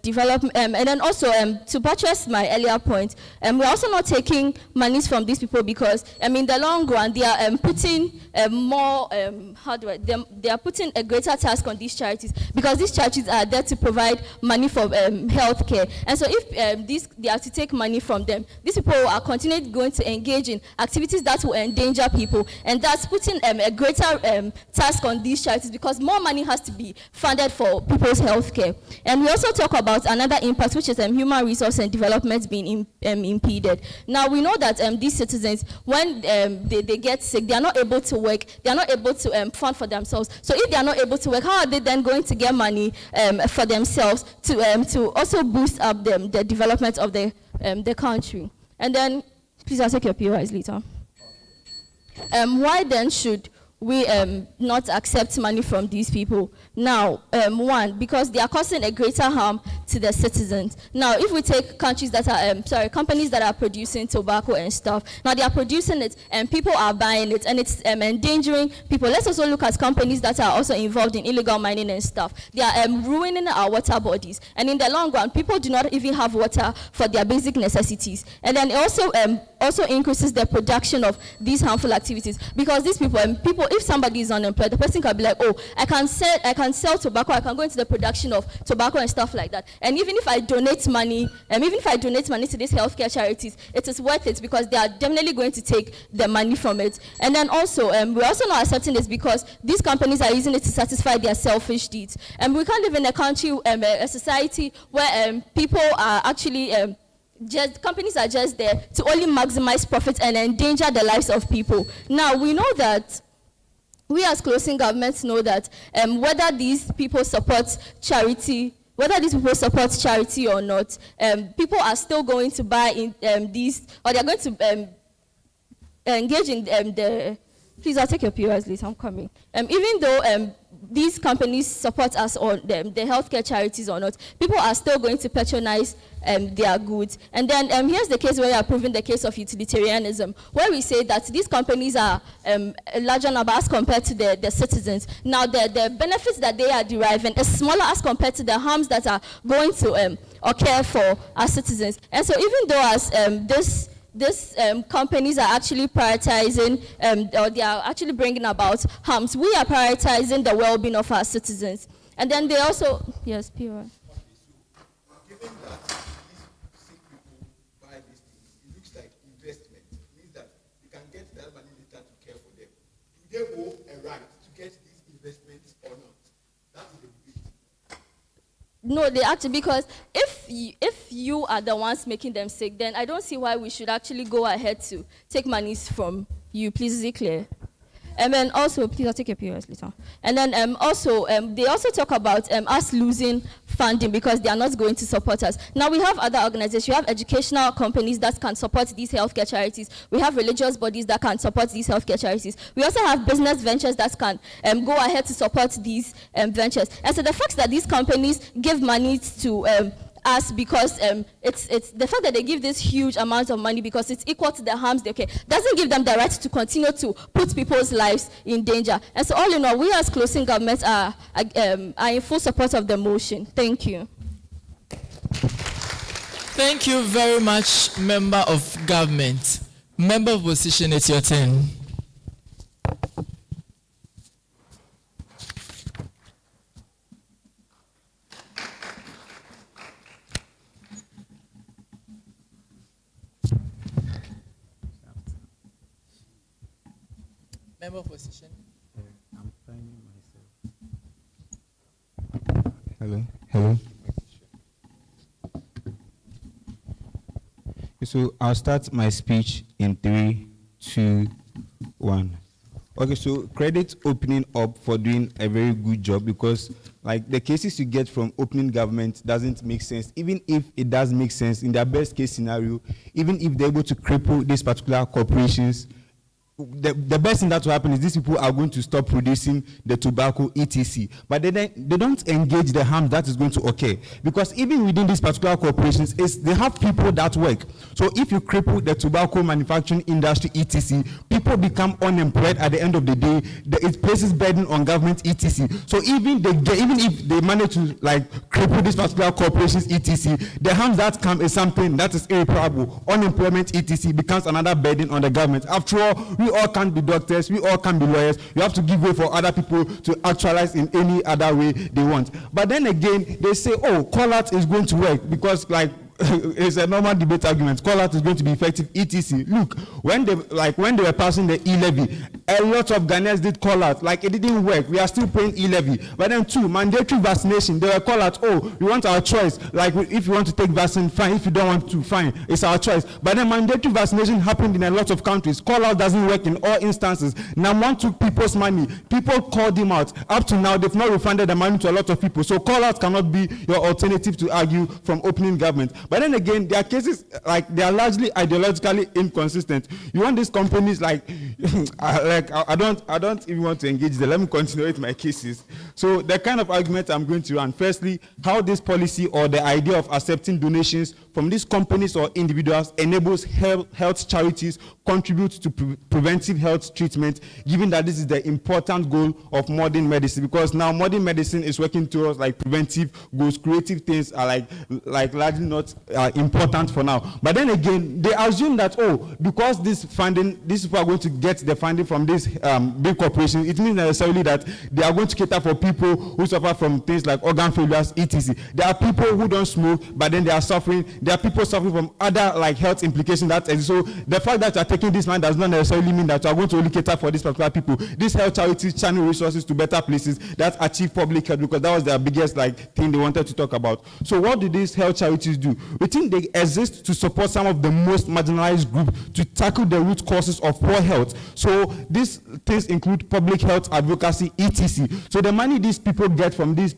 development, and then also to buttress my earlier point, we're also not taking monies from these people because in the long run they are putting more they are putting a greater task on these charities, because these charities are there to provide money for healthcare. And so if they are to take money from them, these people are continually going to engage in activities that will endanger people, and that's putting a greater task on these charities, because more money has to be funded for people's healthcare. And we also talk about another impact, which is human resource and development being impeded. Now, we know that these citizens, when they get sick, they are not able to work, they are not able to fund for themselves. So if they are not able to work, how are they then going to get money for themselves to also boost up the development of the country? And then, please, I'll take your POIs later. Why then should we not accept money from these people? Now, one, because they are causing a greater harm to the citizens. Now, if we take countries that are, companies that are producing tobacco and stuff, now they are producing it and people are buying it, and it's endangering people. Let's also look at companies that are also involved in illegal mining and stuff. They are ruining our water bodies, and in the long run, people do not even have water for their basic necessities. And then it also increases the production of these harmful activities, because these people, if somebody is unemployed, the person can be like, oh, I can sell tobacco, I can go into the production of tobacco and stuff like that. And even if I donate money, to these healthcare charities, it is worth it, because they are definitely going to take the money from it. And then also, we're also not accepting this because these companies are using it to satisfy their selfish needs. And we can't live in a country, a society where people are actually companies are just there to only maximize profits and endanger the lives of people. Now, we know that we as closing governments know that whether these people support charity or not, people are still going to buy in these, or they're going to engage in the. Please, I'll take your POS list, I'm coming. Even though these companies support us or the healthcare charities or not, people are still going to patronize their goods. And then here's the case where we are proving the case of utilitarianism, where we say that these companies are a larger number as compared to the citizens. Now, the benefits that they are deriving is smaller as compared to the harms that are going to occur for our citizens. And so even though as these companies are actually prioritizing, or they are actually bringing about harms, we are prioritizing the well-being of our citizens. And then they also, yes, POI. Given that these sick people buy these things, it looks like investment. It means that you can get that money later to care for them. Do they owe a right to get these investments or not? That is the debate. No, they actually, because if you are the ones making them sick, then I don't see why we should actually go ahead to take monies from you. Please, is it clear? And then also, please, I'll take your POS later. And then also, they also talk about us losing funding because they are not going to support us. Now, we have other organizations. We have educational companies that can support these healthcare charities. We have religious bodies that can support these healthcare charities. We also have business ventures that can go ahead to support these ventures. And so the fact that these companies give money to us because it's the fact that they give this huge amount of money because it's equal to the harms they doesn't give them the right to continue to put people's lives in danger. And so all in all, we as closing governments are in full support of the motion. Thank you. Thank you very much, member of government. Member of opposition, it's your turn. Member of opposition. I'm finding myself. Hello. So I'll start my speech in 3, 2, 1. Okay, so credit opening up for doing a very good job, because like the cases you get from opening government doesn't make sense. Even if it does make sense, in their best case scenario, even if they're able to cripple these particular corporations, the best thing that will happen is these people are going to stop producing the tobacco, etc. But they don't engage the harm that is going to occur, because even within these particular corporations, they have people that work. So if you cripple the tobacco manufacturing industry, etc., people become unemployed at the end of the day. It places burden on government, etc. So even if they manage to like cripple these particular corporations, etc., the harm that come is something that is irreparable. Unemployment, etc., becomes another burden on the government. After all, we all can't be doctors, we all can't be lawyers. You have to give way for other people to actualize in any other way they want. But then again, they say, oh, call-out is going to work, because like it's a normal debate argument. Call-out is going to be effective, etc. Look, when they were passing the e-levy, a lot of Ghanaians did call-out. Like, it didn't work. We are still paying e-levy. But then, 2, mandatory vaccination, they were call-out. Oh, we want our choice. Like, if you want to take vaccine, fine. If you don't want to, fine. It's our choice. But then mandatory vaccination happened in a lot of countries. Call-out doesn't work in all instances. Now, one took people's money. People called him out. Up to now, they've not refunded the money to a lot of people. So call-out cannot be your alternative to argue from opening government. But then again, there are cases, like, they are largely ideologically inconsistent. You want these companies, like, I don't even want to engage there. Let me continue with my cases. So the kind of argument I'm going to run, firstly, how this policy or the idea of accepting donations from these companies or individuals enables health charities contribute to preventive health treatment, given that this is the important goal of modern medicine. Because now modern medicine is working towards like preventive goals. Creative things are like largely not important for now. But then again, they assume that, oh, because this funding, these people are going to get the funding from this big corporation, it means necessarily that they are going to cater for people who suffer from things like organ failures, etc. There are people who don't smoke, but then they are suffering. There are people suffering from other like health implications that exist. So the fact that you are taking this money does not necessarily mean that you are going to only cater for these particular people. These health charities channel resources to better places that achieve public health, because that was their biggest like thing they wanted to talk about. So what do these health charities do? We think they exist to support some of the most marginalized groups to tackle the root causes of poor health. So these things include public health advocacy, etc. So the money these people get from these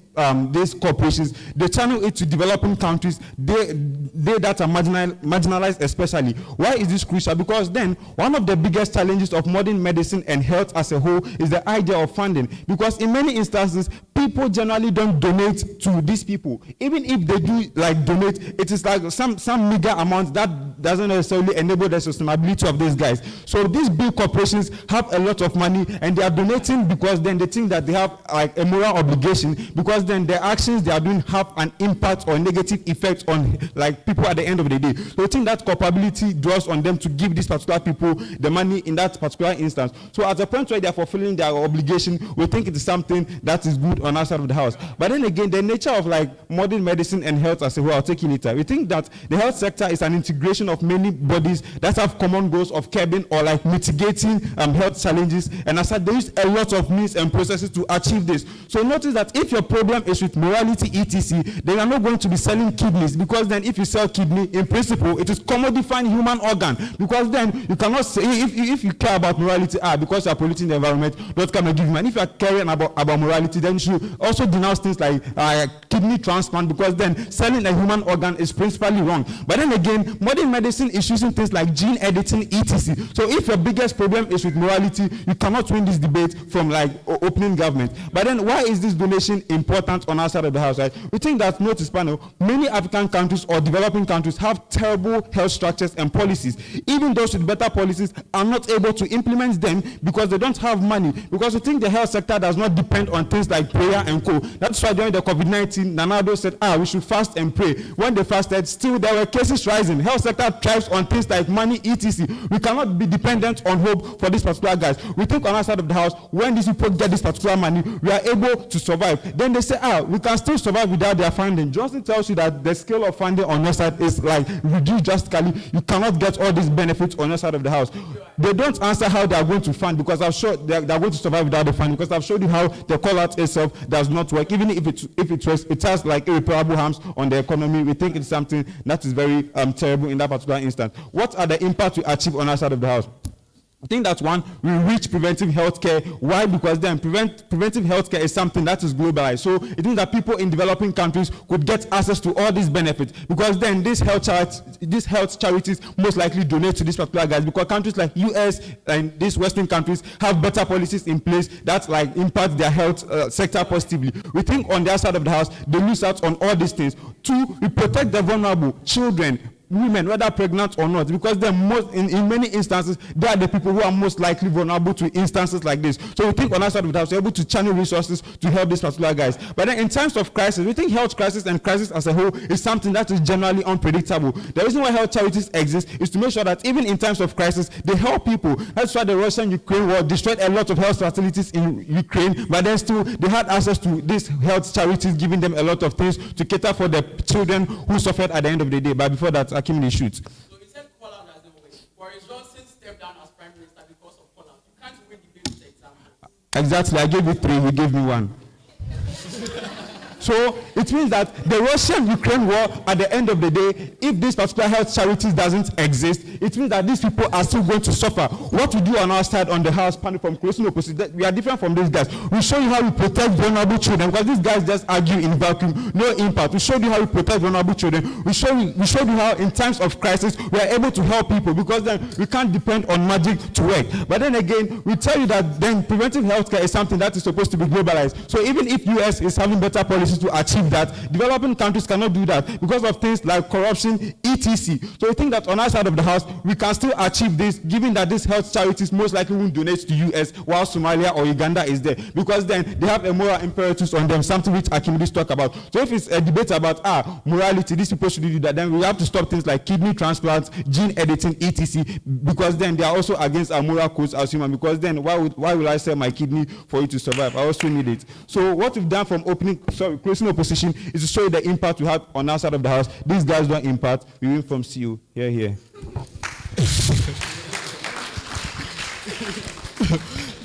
corporations, they channel it to developing countries, they that are marginalized especially. Why is this crucial? Because then one of the biggest challenges of modern medicine and health as a whole is the idea of funding. Because in many instances, people generally don't donate to these people. Even if they do like donate, it is like some meager amount that doesn't necessarily enable the sustainability of these guys. So these big corporations have a lot of money and they are donating because then they think that they have like a moral obligation, because then their actions they are doing have an impact or negative effect on like people at the end of the day. So I think that culpability draws on them to give these particular people the money in that particular instance. So at the point where they are fulfilling their obligation, we think it is something that is good on our side of the house. But then again, the nature of like modern medicine and health as a whole, I'll take it later. We think that the health sector is an integration of many bodies that have common goals of curbing or like mitigating health challenges, and as such, they use a lot of means and processes to achieve this. So notice that if your problem is with morality, etc., then you are not going to be selling kidneys, because then if you sell kidney, in principle, it is commodifying human organ, because then you cannot say, if you care about morality, because you are polluting the environment, don't come and give money. If you are caring about morality, then you should also denounce things like kidney transplant, because then selling a human organ is principally wrong. But then again, modern medicine is using things like gene editing, etc. So if your biggest problem is with morality, you cannot win this debate from like opening government. But then why is this donation important on our side of the house? Right? We think that, notice panel, many African countries or developing countries have terrible health structures and policies. Even those with better policies are not able to implement them because they don't have money. Because we think the health sector does not depend on things like prayer and co. That's why during the COVID-19, Nanado said, we should fast and pray. When they fasted, still there were cases rising. Health sector thrives on things like money, etc. We cannot be dependent on hope for these particular guys. We think on our side of the house, when these people get this particular money, we are able to survive. Then they say, we can still survive without their funding. Johnson tells you that the scale of funding on other side is like reduced drastically, you cannot get all these benefits on your side of the house. They don't answer how they are going to fund, because I've showed they are going to survive without the fund, because I've showed you how the call out itself does not work. Even if it works, it has like irreparable harms on the economy. We think it's something that is very terrible in that particular instance. What are the impacts we achieve on our side of the house? I think that one, we reach preventive healthcare. Why? Because then preventive healthcare is something that is globalized. So it means that people in developing countries could get access to all these benefits, because then these health charities most likely donate to these particular guys, because countries like US and these Western countries have better policies in place that like impact their health sector positively. We think on their side of the house, they lose out on all these things. Two, we protect the vulnerable, children, women, whether pregnant or not, because they're in many instances, they are the people who are most likely vulnerable to instances like this. So we think on our side of the house, we're able to channel resources to help these particular guys. But then in times of crisis, we think health crisis and crisis as a whole is something that is generally unpredictable. The reason why health charities exist is to make sure that even in times of crisis, they help people. That's why the Russian-Ukraine war destroyed a lot of health facilities in Ukraine, but then still they had access to these health charities, giving them a lot of things to cater for the children who suffered at the end of the day. But before that, Akim shoots. So he said call out doesn't work. Boris Johnson stepped down as Prime Minister because of call out. You can't win debate with examples. Exactly. I gave you 3, he gave me 1. So it means that the Russian-Ukraine war, at the end of the day, if this particular health charities doesn't exist, it means that these people are still going to suffer. What we do on our side on the house panel from closing opposition, we are different from these guys. We show you how we protect vulnerable children, because these guys just argue in vacuum, no impact. We showed you how we protect vulnerable children. We showed you how in times of crisis we are able to help people, because then we can't depend on magic to work. But then again, we tell you that then preventive healthcare is something that is supposed to be globalized. So even if US is having better policies to achieve that, developing countries cannot do that because of things like corruption, etc. So we think that on our side of the house, we can still achieve this, given that these health charities most likely won't donate to US while Somalia or Uganda is there, because then they have a moral imperative on them, something which Akimidis talk about. So if it's a debate about morality, these people should do that, then we have to stop things like kidney transplants, gene editing, etc. Because then they are also against our moral codes as human, because then why will I sell my kidney for you to survive? I also need it. So what we've done from closing opposition is to show you the impact we have on our side of the house. These guys don't impact. We win from CU. Here.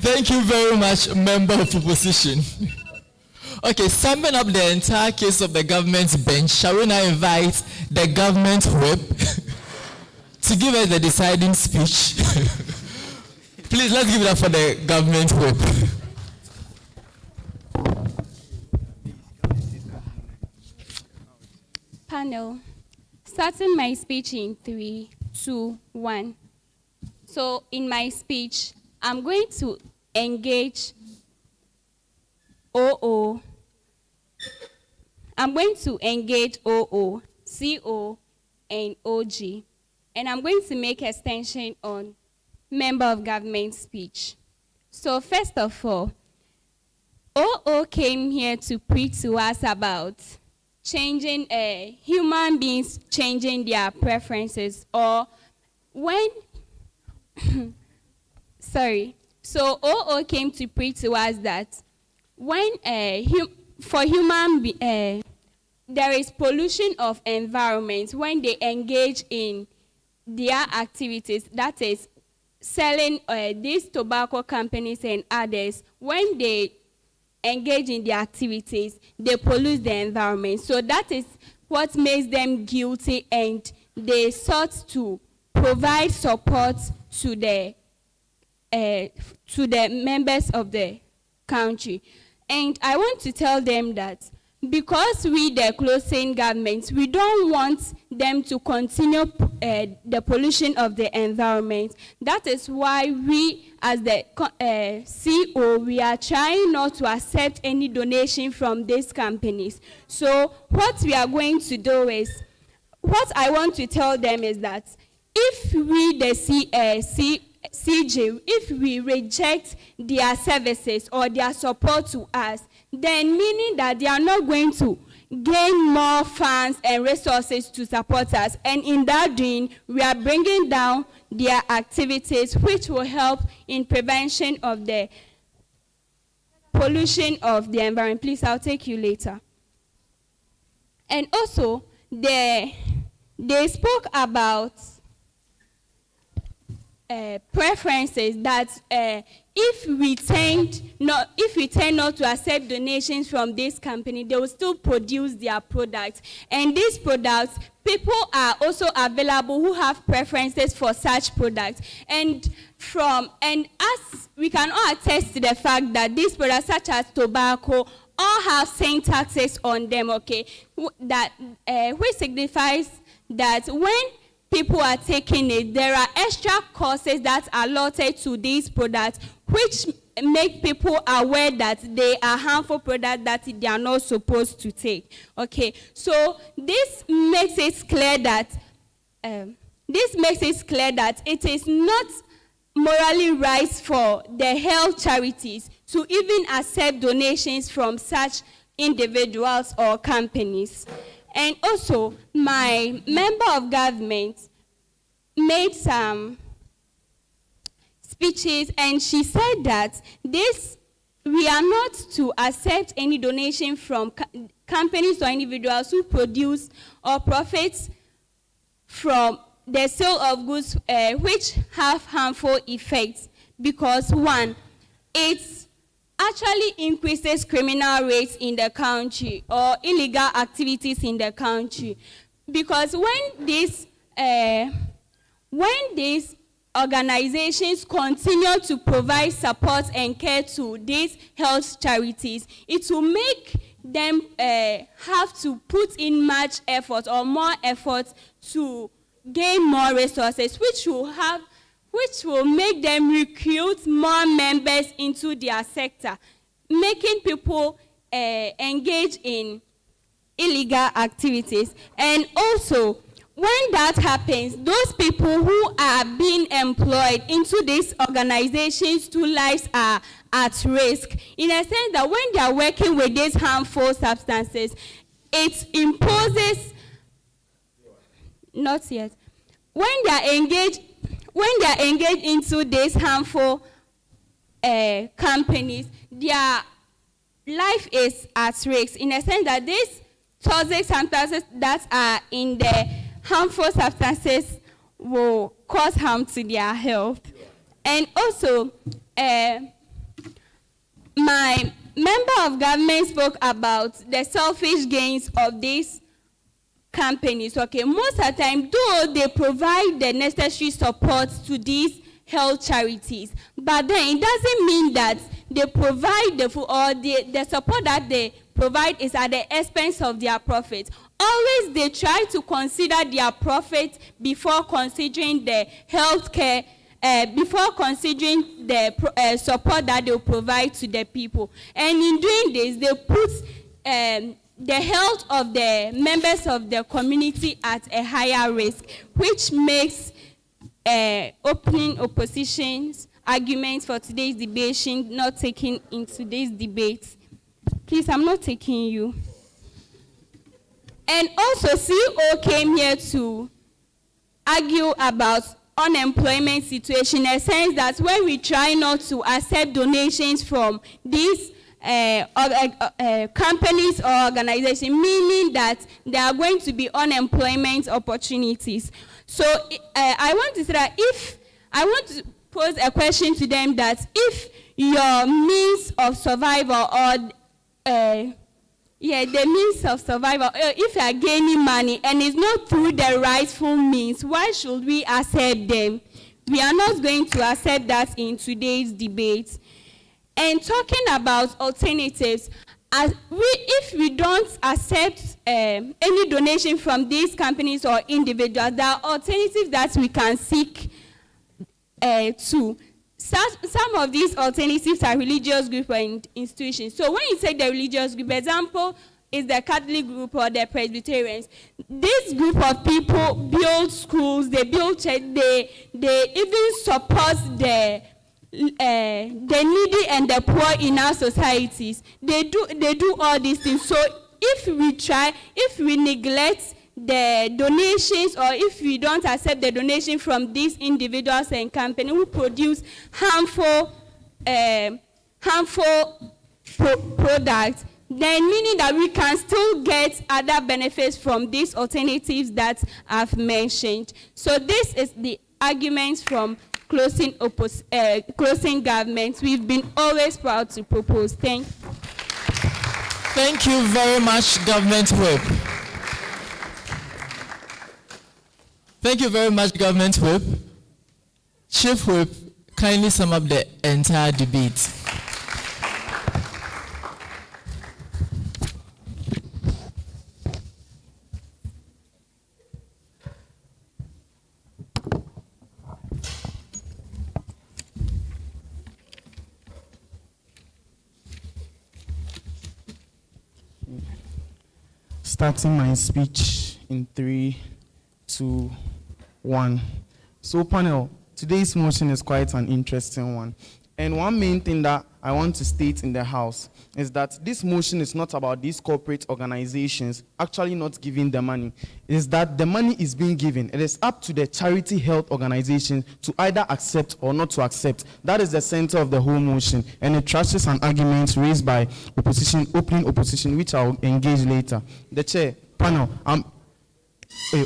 Thank you very much, member of opposition. Okay, summing up the entire case of the government's bench, shall we now invite the government whip to give us the deciding speech? Please, let's give it up for the government whip. Panel, starting my speech in 3, 2, 1. So in my speech, I'm going to engage OO. I'm going to engage OO, CO, and OG. And I'm going to make extension on member of government speech. So first of all, OO came here to preach to us about changing human beings changing their preferences, or when sorry. So OO came to preach to us that when for human there is pollution of environment when they engage in their activities, that is selling these tobacco companies and others, when they engage in their activities, they pollute the environment. So that is what makes them guilty, and they sought to provide support to the members of the country. And I want to tell them that because we, the closing government, we don't want them to continue the pollution of the environment. That is why we, as the CO, we are trying not to accept any donation from these companies. So what we are going to do is, what I want to tell them is that if we, the CJ, if we reject their services or their support to us, then meaning that they are not going to gain more funds and resources to support us. And in that doing, we are bringing down their activities, which will help in prevention of the pollution of the environment. Please, I'll take you later. And also, the they spoke about preferences that if we tend not to accept donations from this company, they will still produce their products. And these products, people are also available who have preferences for such products. And as we can all attest to the fact that these products, such as tobacco, all have same taxes on them, okay? Which signifies that when people are taking it, there are extra costs that are allotted to these products, which make people aware that they are harmful products that they are not supposed to take. Okay, so this makes it clear that it is not morally right for the health charities to even accept donations from such individuals or companies. And also, my member of government made some speeches, and she said that we are not to accept any donation from companies or individuals who produce or profit from the sale of goods which have harmful effects, because one, it actually increases criminal rates in the country or illegal activities in the country. Because when these organizations continue to provide support and care to these health charities, it will make them have to put in much effort or more effort to gain more resources, which will make them recruit more members into their sector, making people engage in illegal activities. And also, when that happens, those people who are being employed into these organizations' lives are at risk, in a sense that when they are working with these harmful substances, it imposes, not yet, when they are engaged into these harmful companies, their life is at risk, in a sense that these toxic substances that are in the harmful substances will cause harm to their health. And also, my member of government spoke about the selfish gains of these companies. Okay, most of the time, though they provide the necessary support to these health charities, but then it doesn't mean that they provide the food or the support that they provide is at the expense of their profit. Always they try to consider their profit before considering the health care, before considering the support that they will provide to the people. And in doing this, they put the health of the members of the community at a higher risk, which makes opening opposition's arguments for today's debate not taken in today's debate. Please, I'm not taking you. And also, CEO came here to argue about unemployment situation, in a sense that when we try not to accept donations from these companies or organizations, meaning that there are going to be unemployment opportunities. So I want to say that I want to pose a question to them, that if your means of survival or the means of survival, if you are gaining money and it's not through the rightful means, why should we accept them? We are not going to accept that in today's debate. And talking about alternatives, if we don't accept any donation from these companies or individuals, there are alternatives that we can seek to. Some of these alternatives are religious groups and institutions. So when you take the religious group, example is the Catholic group or the Presbyterians. This group of people build schools, they build church, they even support the needy and the poor in our societies. They do all these things. So if we neglect the donations, or if we don't accept the donation from these individuals and companies who produce harmful products, then meaning that we can still get other benefits from these alternatives that I've mentioned. So this is the arguments from closing government. We've been always proud to propose. Thank you very much, Government Whip. Thank you very much, Government Whip. Chief Whip, kindly sum up the entire debate. Starting my speech in 3, 2, 1. So panel, today's motion is quite an interesting one. And one main thing that I want to state in the House is that this motion is not about these corporate organizations actually not giving the money. It is that the money is being given. It is up to the charity health organization to either accept or not to accept. That is the center of the whole motion. And it trashes an argument raised by opposition, opening opposition, which I'll engage later. The chair, panel,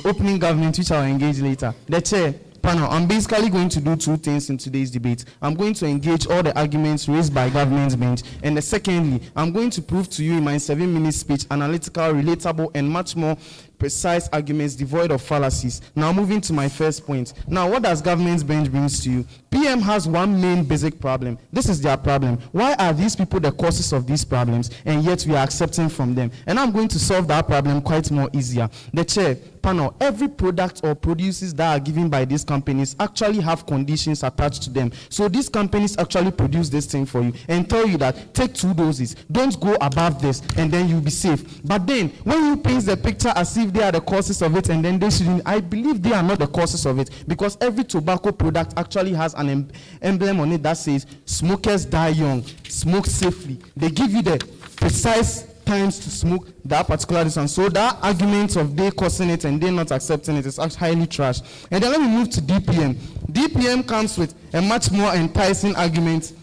opening government, which I'll engage later. The chair, panel, I'm basically going to do two things in today's debate. I'm going to engage all the arguments raised by government's bench, and secondly, I'm going to prove to you in my 7-minute speech analytical, relatable, and much more precise arguments devoid of fallacies. Now moving to my first point. Now, what does government's bench brings to you? PM has one main basic problem. This is their problem. Why are these people the causes of these problems, and yet we are accepting from them? And I'm going to solve that problem quite more easier. The chair, panel, every product or produces that are given by these companies actually have conditions attached to them. So these companies actually produce this thing for you and tell you that take 2 doses, don't go above this, and then you'll be safe. But then when you paint the picture as if they are the causes of it, and then they shouldn't, I believe they are not the causes of it, because every tobacco product actually has an emblem on it that says smokers die young, smoke safely. They give you the precise times to smoke that particular distance. So that argument of they causing it and they not accepting it is actually highly trash. And then let me move to DPM. DPM comes with a much more enticing argument,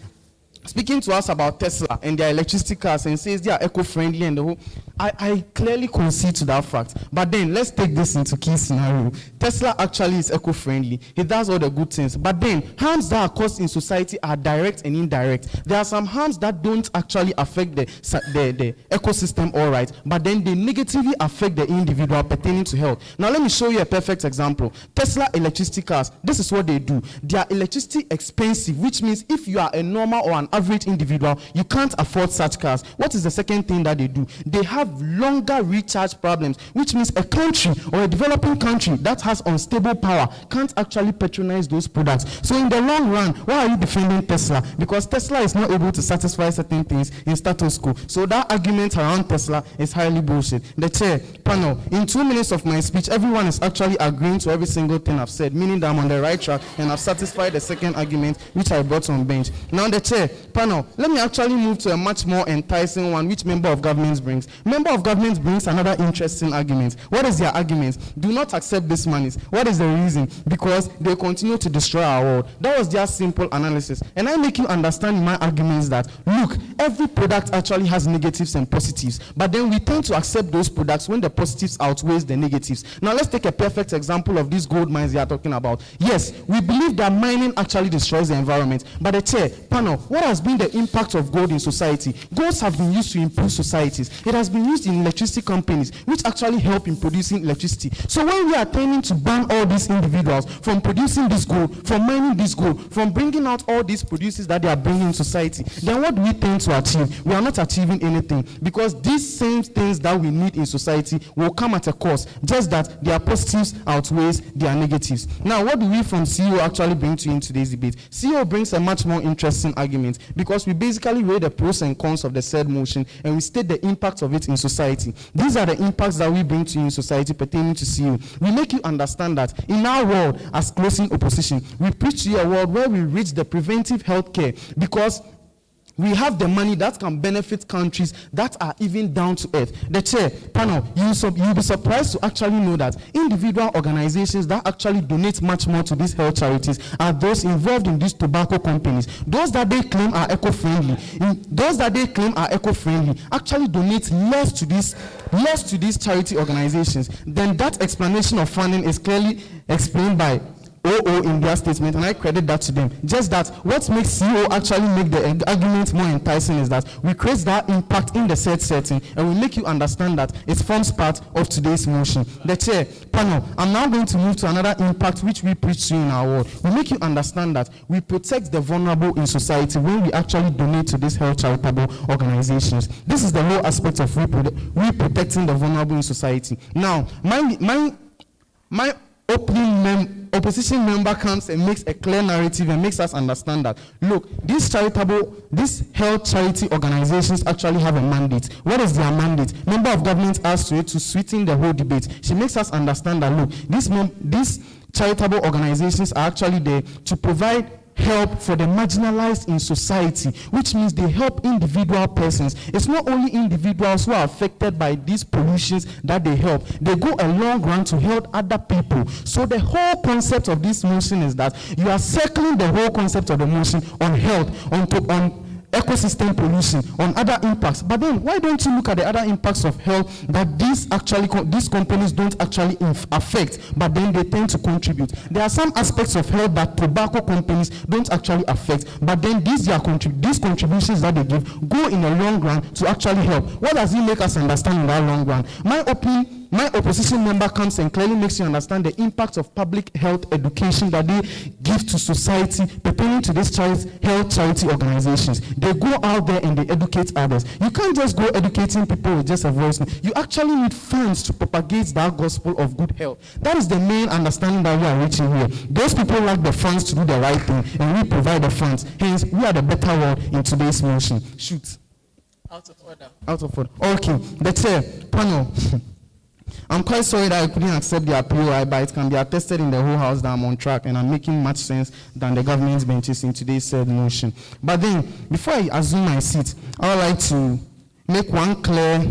speaking to us about Tesla and their electricity cars, and says they are eco-friendly and the whole. I clearly concede to that fact. But then let's take this into key scenario. Tesla actually is eco-friendly. It does all the good things. But then harms that are caused in society are direct and indirect. There are some harms that don't actually affect the ecosystem all right, but then they negatively affect the individual pertaining to health. Now let me show you a perfect example. Tesla electricity cars, this is what they do. They are electricity expensive, which means if you are a normal or an average individual, you can't afford such cars. What is the second thing that they do? They have longer recharge problems, which means a country or a developing country that has unstable power can't actually patronize those products. So in the long run, why are you defending Tesla? Because Tesla is not able to satisfy certain things in status quo. So that argument around Tesla is highly bullshit. The chair, panel, in 2 minutes of my speech, everyone is actually agreeing to every single thing I've said, meaning that I'm on the right track and I've satisfied the second argument which I brought on bench. Now the chair, panel, let me actually move to a much more enticing one which member of government brings. Member of government brings another interesting argument. What is their argument? Do not accept these monies. What is the reason? Because they continue to destroy our world. That was just simple analysis. And I make you understand in my arguments that, look, every product actually has negatives and positives, but then we tend to accept those products when the positives outweighs the negatives. Now let's take a perfect example of these gold mines they are talking about. Yes, we believe that mining actually destroys the environment, but the chair, panel, what has been the impact of gold in society? Golds have been used to improve societies. It has been used in electricity companies, which actually help in producing electricity. So when we are tending to ban all these individuals from producing this gold, from mining this gold, from bringing out all these produces that they are bringing in society, then what do we tend to achieve? We are not achieving anything, because these same things that we need in society will come at a cost, just that their positives outweighs their negatives. Now, what do we from CEO actually bring to you in today's debate? CEO brings a much more interesting argument, because we basically weigh the pros and cons of the said motion and we state the impact of it in society. These are the impacts that we bring to you in society pertaining to CEO. We make you understand that in our world as closing opposition, we preach to you a world where we reach the preventive health care, because we have the money that can benefit countries that are even down to earth. The chair panel, you'll be surprised to actually know that individual organizations that actually donate much more to these health charities are those involved in these tobacco companies. Those that they claim are eco-friendly, actually donate less to these charity organizations. Then that explanation of funding is clearly explained by OO in their statement, and I credit that to them. Just that what makes CEO actually make the argument more enticing is that we create that impact in the said setting, and we make you understand that it forms part of today's motion. The chair panel, I'm now going to move to another impact which we preach to you in our ward. We make you understand that we protect the vulnerable in society when we actually donate to these health charitable organizations. This is the whole aspect of we protecting the vulnerable in society. Now, my opposition member comes and makes a clear narrative and makes us understand that, look, these health charity organizations actually have a mandate. What is their mandate? Member of government asked to sweeten the whole debate. She makes us understand that, look, these charitable organizations are actually there to provide help for the marginalized in society, which means they help individual persons. It's not only individuals who are affected by these pollutions that they help. They go a long run to help other people. So the whole concept of this motion is that you are circling the whole concept of the motion on health, on ecosystem pollution, on other impacts. But then why don't you look at the other impacts of health that these companies don't actually affect, but then they tend to contribute? There are some aspects of health that tobacco companies don't actually affect, but then these contributions that they give go in the long run to actually help. What does it make us understand in that long run? My opposition member comes and clearly makes you understand the impact of public health education that they give to society pertaining to these health charity organizations. They go out there and they educate others. You can't just go educating people with just a voice. You actually need funds to propagate that gospel of good health. That is the main understanding that we are reaching here. Those people lack the funds to do the right thing, and we provide the funds. Hence, we are the better world in today's motion. Shoot. Out of order. Out of order. Okay. The chair, panel. I'm quite sorry that I couldn't accept the appeal, but it can be attested in the whole house that I'm on track and I'm making much sense than the government's benches in today's said motion. But then, before I assume my seat, I would like to make one clear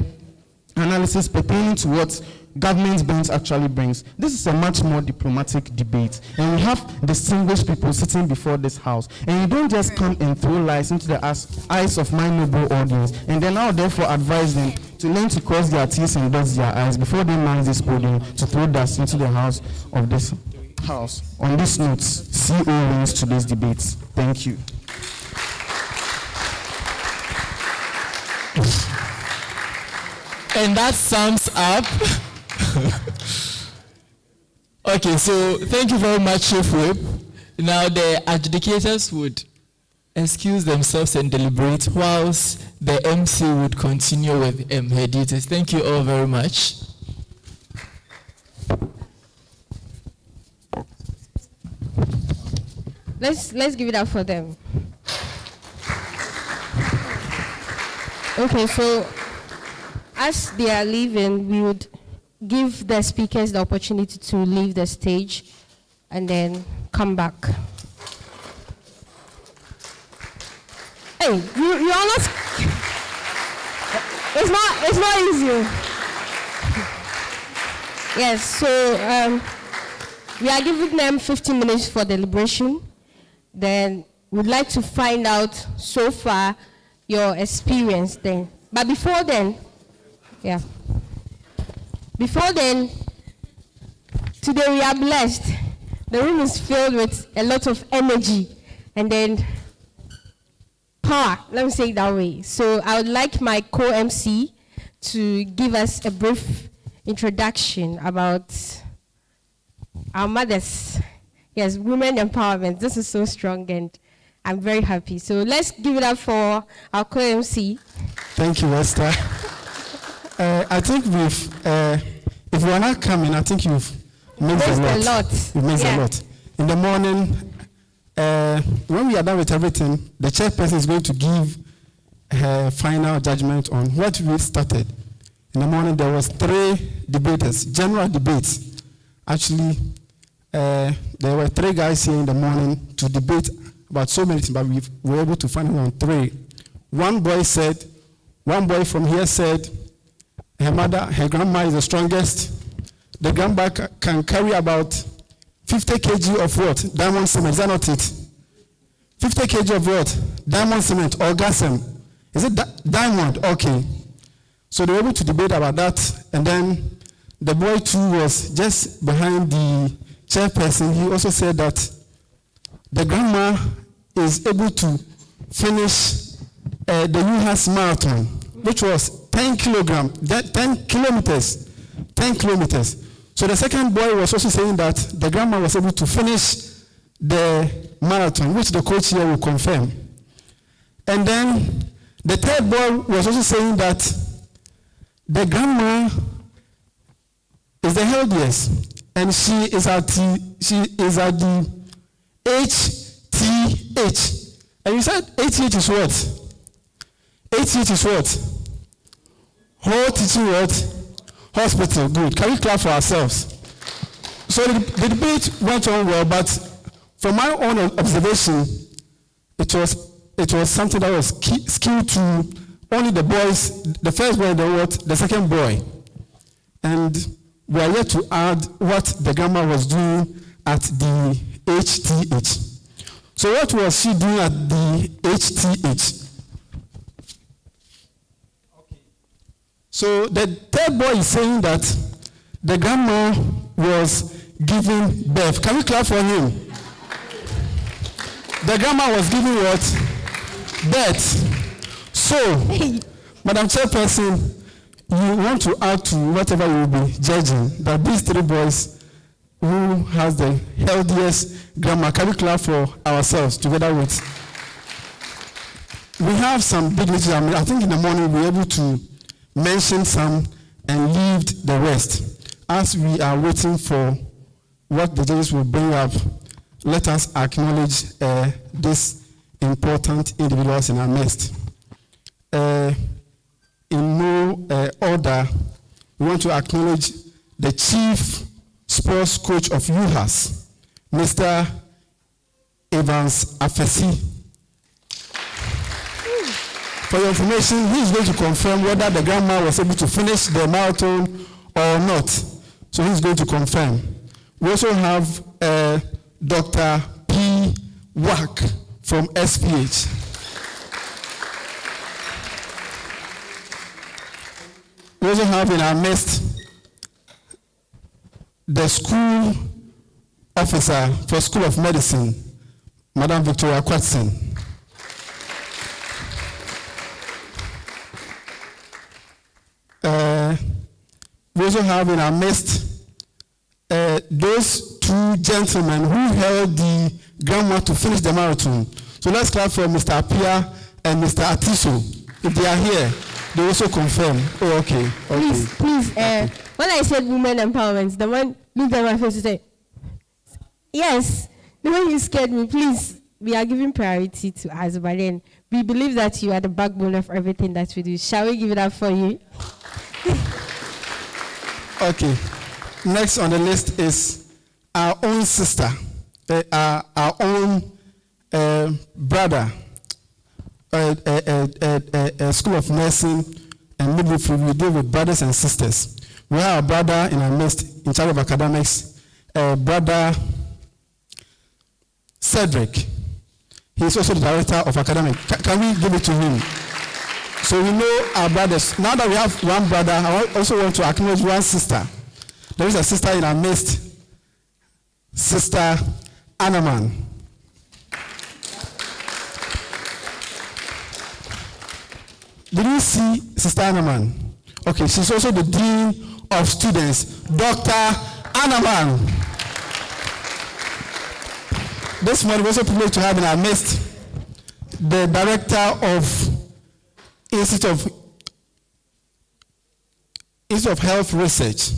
analysis pertaining to what government bench actually brings. This is a much more diplomatic debate, and we have distinguished people sitting before this house, and you don't just come and throw lies into the eyes of my noble audience, and then I'll therefore advise them to learn to cross their T's and dot their I's before they man this podium to throw dust into the house of this house. On these notes, CO wins today's debates. Thank you. And that sums up. Okay, so thank you very much, Chief Whip. Now the adjudicators would excuse themselves and deliberate whilst the MC would continue with her duties. Thank you all very much. Let's give it up for them. Okay, so as they are leaving, we would give the speakers the opportunity to leave the stage and then come back. Hey, you are not. It's not easy. Yes, so we are giving them 15 minutes for deliberation. Then we'd like to find out so far your experience then. But before then, today we are blessed. The room is filled with a lot of energy and then power, let me say it that way. So I would like my co-MC to give us a brief introduction about our mothers. Yes, women empowerment. This is so strong and I'm very happy. So let's give it up for our co-MC. Thank you, Esther. I think if we are not coming, I think you've made a lot. You've made a lot. In the morning, when we are done with everything, the chairperson is going to give her final judgment on what we started. In the morning, there was 3 debaters, general debates. Actually, there were 3 guys here in the morning to debate about so many things, but we were able to find on 3 one boy from here said, her grandma is the strongest. The grandma can carry about 50 kg of what? Diamond cement. Is that not it? 50 kg of what? Diamond cement or gasem. Is it diamond? Okay. So they were able to debate about that. And then the boy too was just behind the chairperson. He also said that the grandma is able to finish the UHAS marathon, which was 10 kilometers. So the second boy was also saying that the grandma was able to finish the marathon, which the coach here will confirm. And then the third boy was also saying that the grandma is the healthiest, and she is at the HTH. And you said HTH is what? HTH is what? Whole teaching what? Hospital. Good. Can we clap for ourselves? So the debate went on well, but from my own observation, it was something that was skewed to only the boys, the first boy, the second boy. And we are yet to add what the grandma was doing at the HTH. So what was she doing at the HTH? So the third boy is saying that the grandma was giving birth. Can we clap for him? The grandma was giving what? Birth. So, Madam Chairperson, you want to add to whatever you will be judging that these three boys who has the healthiest grandma, can we clap for ourselves together with? We have some big issues. I think in the morning we'll be able to mention some and leave the rest. As we are waiting for what the judges will bring up, let us acknowledge these important individuals in our midst. In no order, we want to acknowledge the chief sports coach of UHAS, Mr. Evans Afesi. For your information, he is going to confirm whether the grandma was able to finish the marathon or not. So he's going to confirm. We also have Dr. P. Wack from SPH. We also have in our midst the school officer for School of Medicine, Madam Victoria Quatson. We also have in our midst those two gentlemen who held the grandma to finish the marathon. So let's clap for Mr. Apia and Mr. Atiso. If they are here, they also confirm. Oh, okay. Please. When I said women empowerment, the one looked at my face and said, yes, the way you scared me, please. We are giving priority to us, but then we believe that you are the backbone of everything that we do. Shall we give it up for you? Okay. Next on the list is our own sister, our own brother, School of Nursing and Midwifery. We deal with brothers and sisters. We have a brother in our midst in charge of academics, Brother Cedric. He is also the director of academics. Can we give it to him? So we know our brothers. Now that we have one brother, I also want to acknowledge one sister. There is a sister in our midst, Sister Anaman. Did you see Sister Anaman? Okay, she's also the Dean of Students, Dr. Anaman. This morning we're also privileged to have in our midst the Director of Institute of Health Research,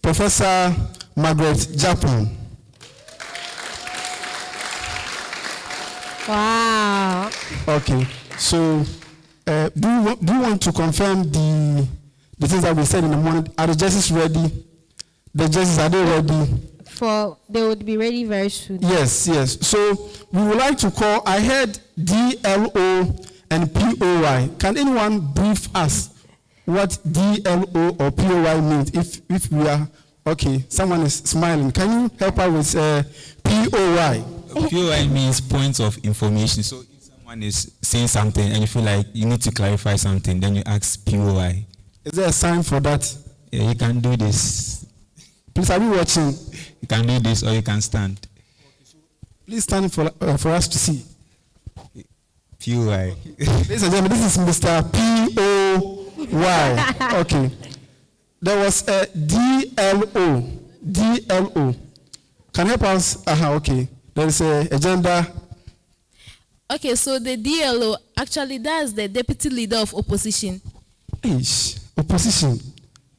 Professor Margaret Japan. Wow. Okay, so do you want to confirm the things that we said in the morning? Are the judges ready? The judges, are they ready? They would be ready very soon. Yes. So we would like to call, I heard DLO and POY. Can anyone brief us what DLO or POY means? If we are okay, someone is smiling. Can you help us with POY? POY means points of information. So if someone is saying something and you feel like you need to clarify something, then you ask POY. Is there a sign for that? Yeah, you can do this. Please, are you watching? You can do this or you can stand. Please stand for us to see. POY. Ladies and gentlemen, this is Mr. POY. Okay. There was a DLO. DLO. Can you help us? Okay. There is a agenda. Okay, so the DLO, actually that's the deputy leader of opposition. Opposition.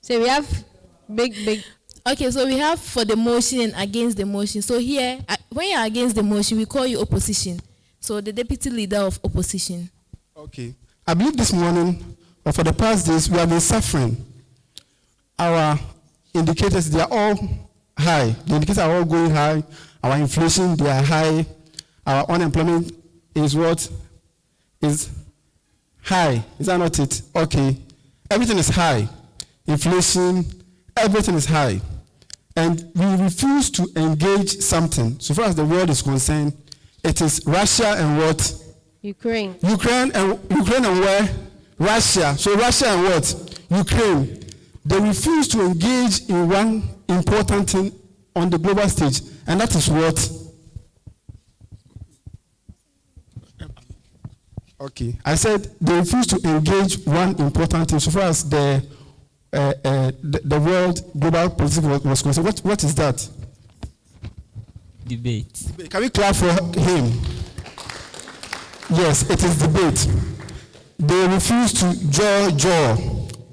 So we have big. Okay, so we have for the motion and against the motion. So here, when you're against the motion, we call you opposition. So the deputy leader of opposition. Okay. I believe this morning, or for the past days, we have been suffering. Our indicators, they are all high. The indicators are all going high. Our inflation, they are high. Our unemployment is what? Is high. Is that not it? Okay. Everything is high. Inflation, everything is high. And we refuse to engage something. So far as the world is concerned, it is Russia and what? Ukraine. Ukraine and where? Russia. So Russia and what? Ukraine. They refuse to engage in one important thing on the global stage, and that is what? Okay. I said they refuse to engage one important thing so far as the world global politics was concerned. What is that? Debate. Can we clap for him? Yes, it is debate. They refuse to jaw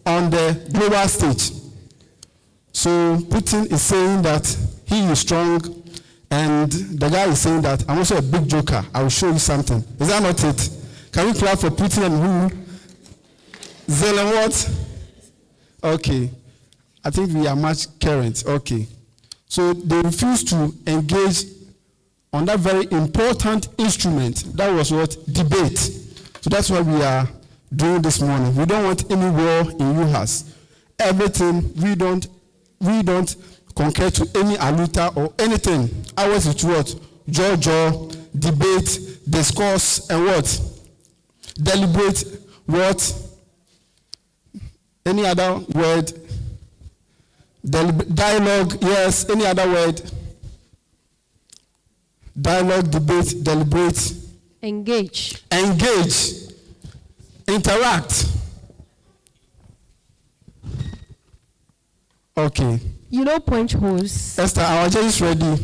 on the global stage. So Putin is saying that he is strong, and the guy is saying that I'm also a big joker. I will show you something. Is that not it? Can we clap for Putin and who? Zelensky what? Okay. I think we are much current. Okay. So they refuse to engage on that very important instrument. That was what? Debate. So that's what we are doing this morning. We don't want any war in UHAS. Everything, we don't concur to any aluta or anything. Ours is what? Jaw, debate, discuss, and what? Deliberate, what? Any other word? Dialogue, yes. Any other word? Dialogue, debate, deliberate. Engage. Interact. Okay. You know punch holes. Esther, our judge is ready.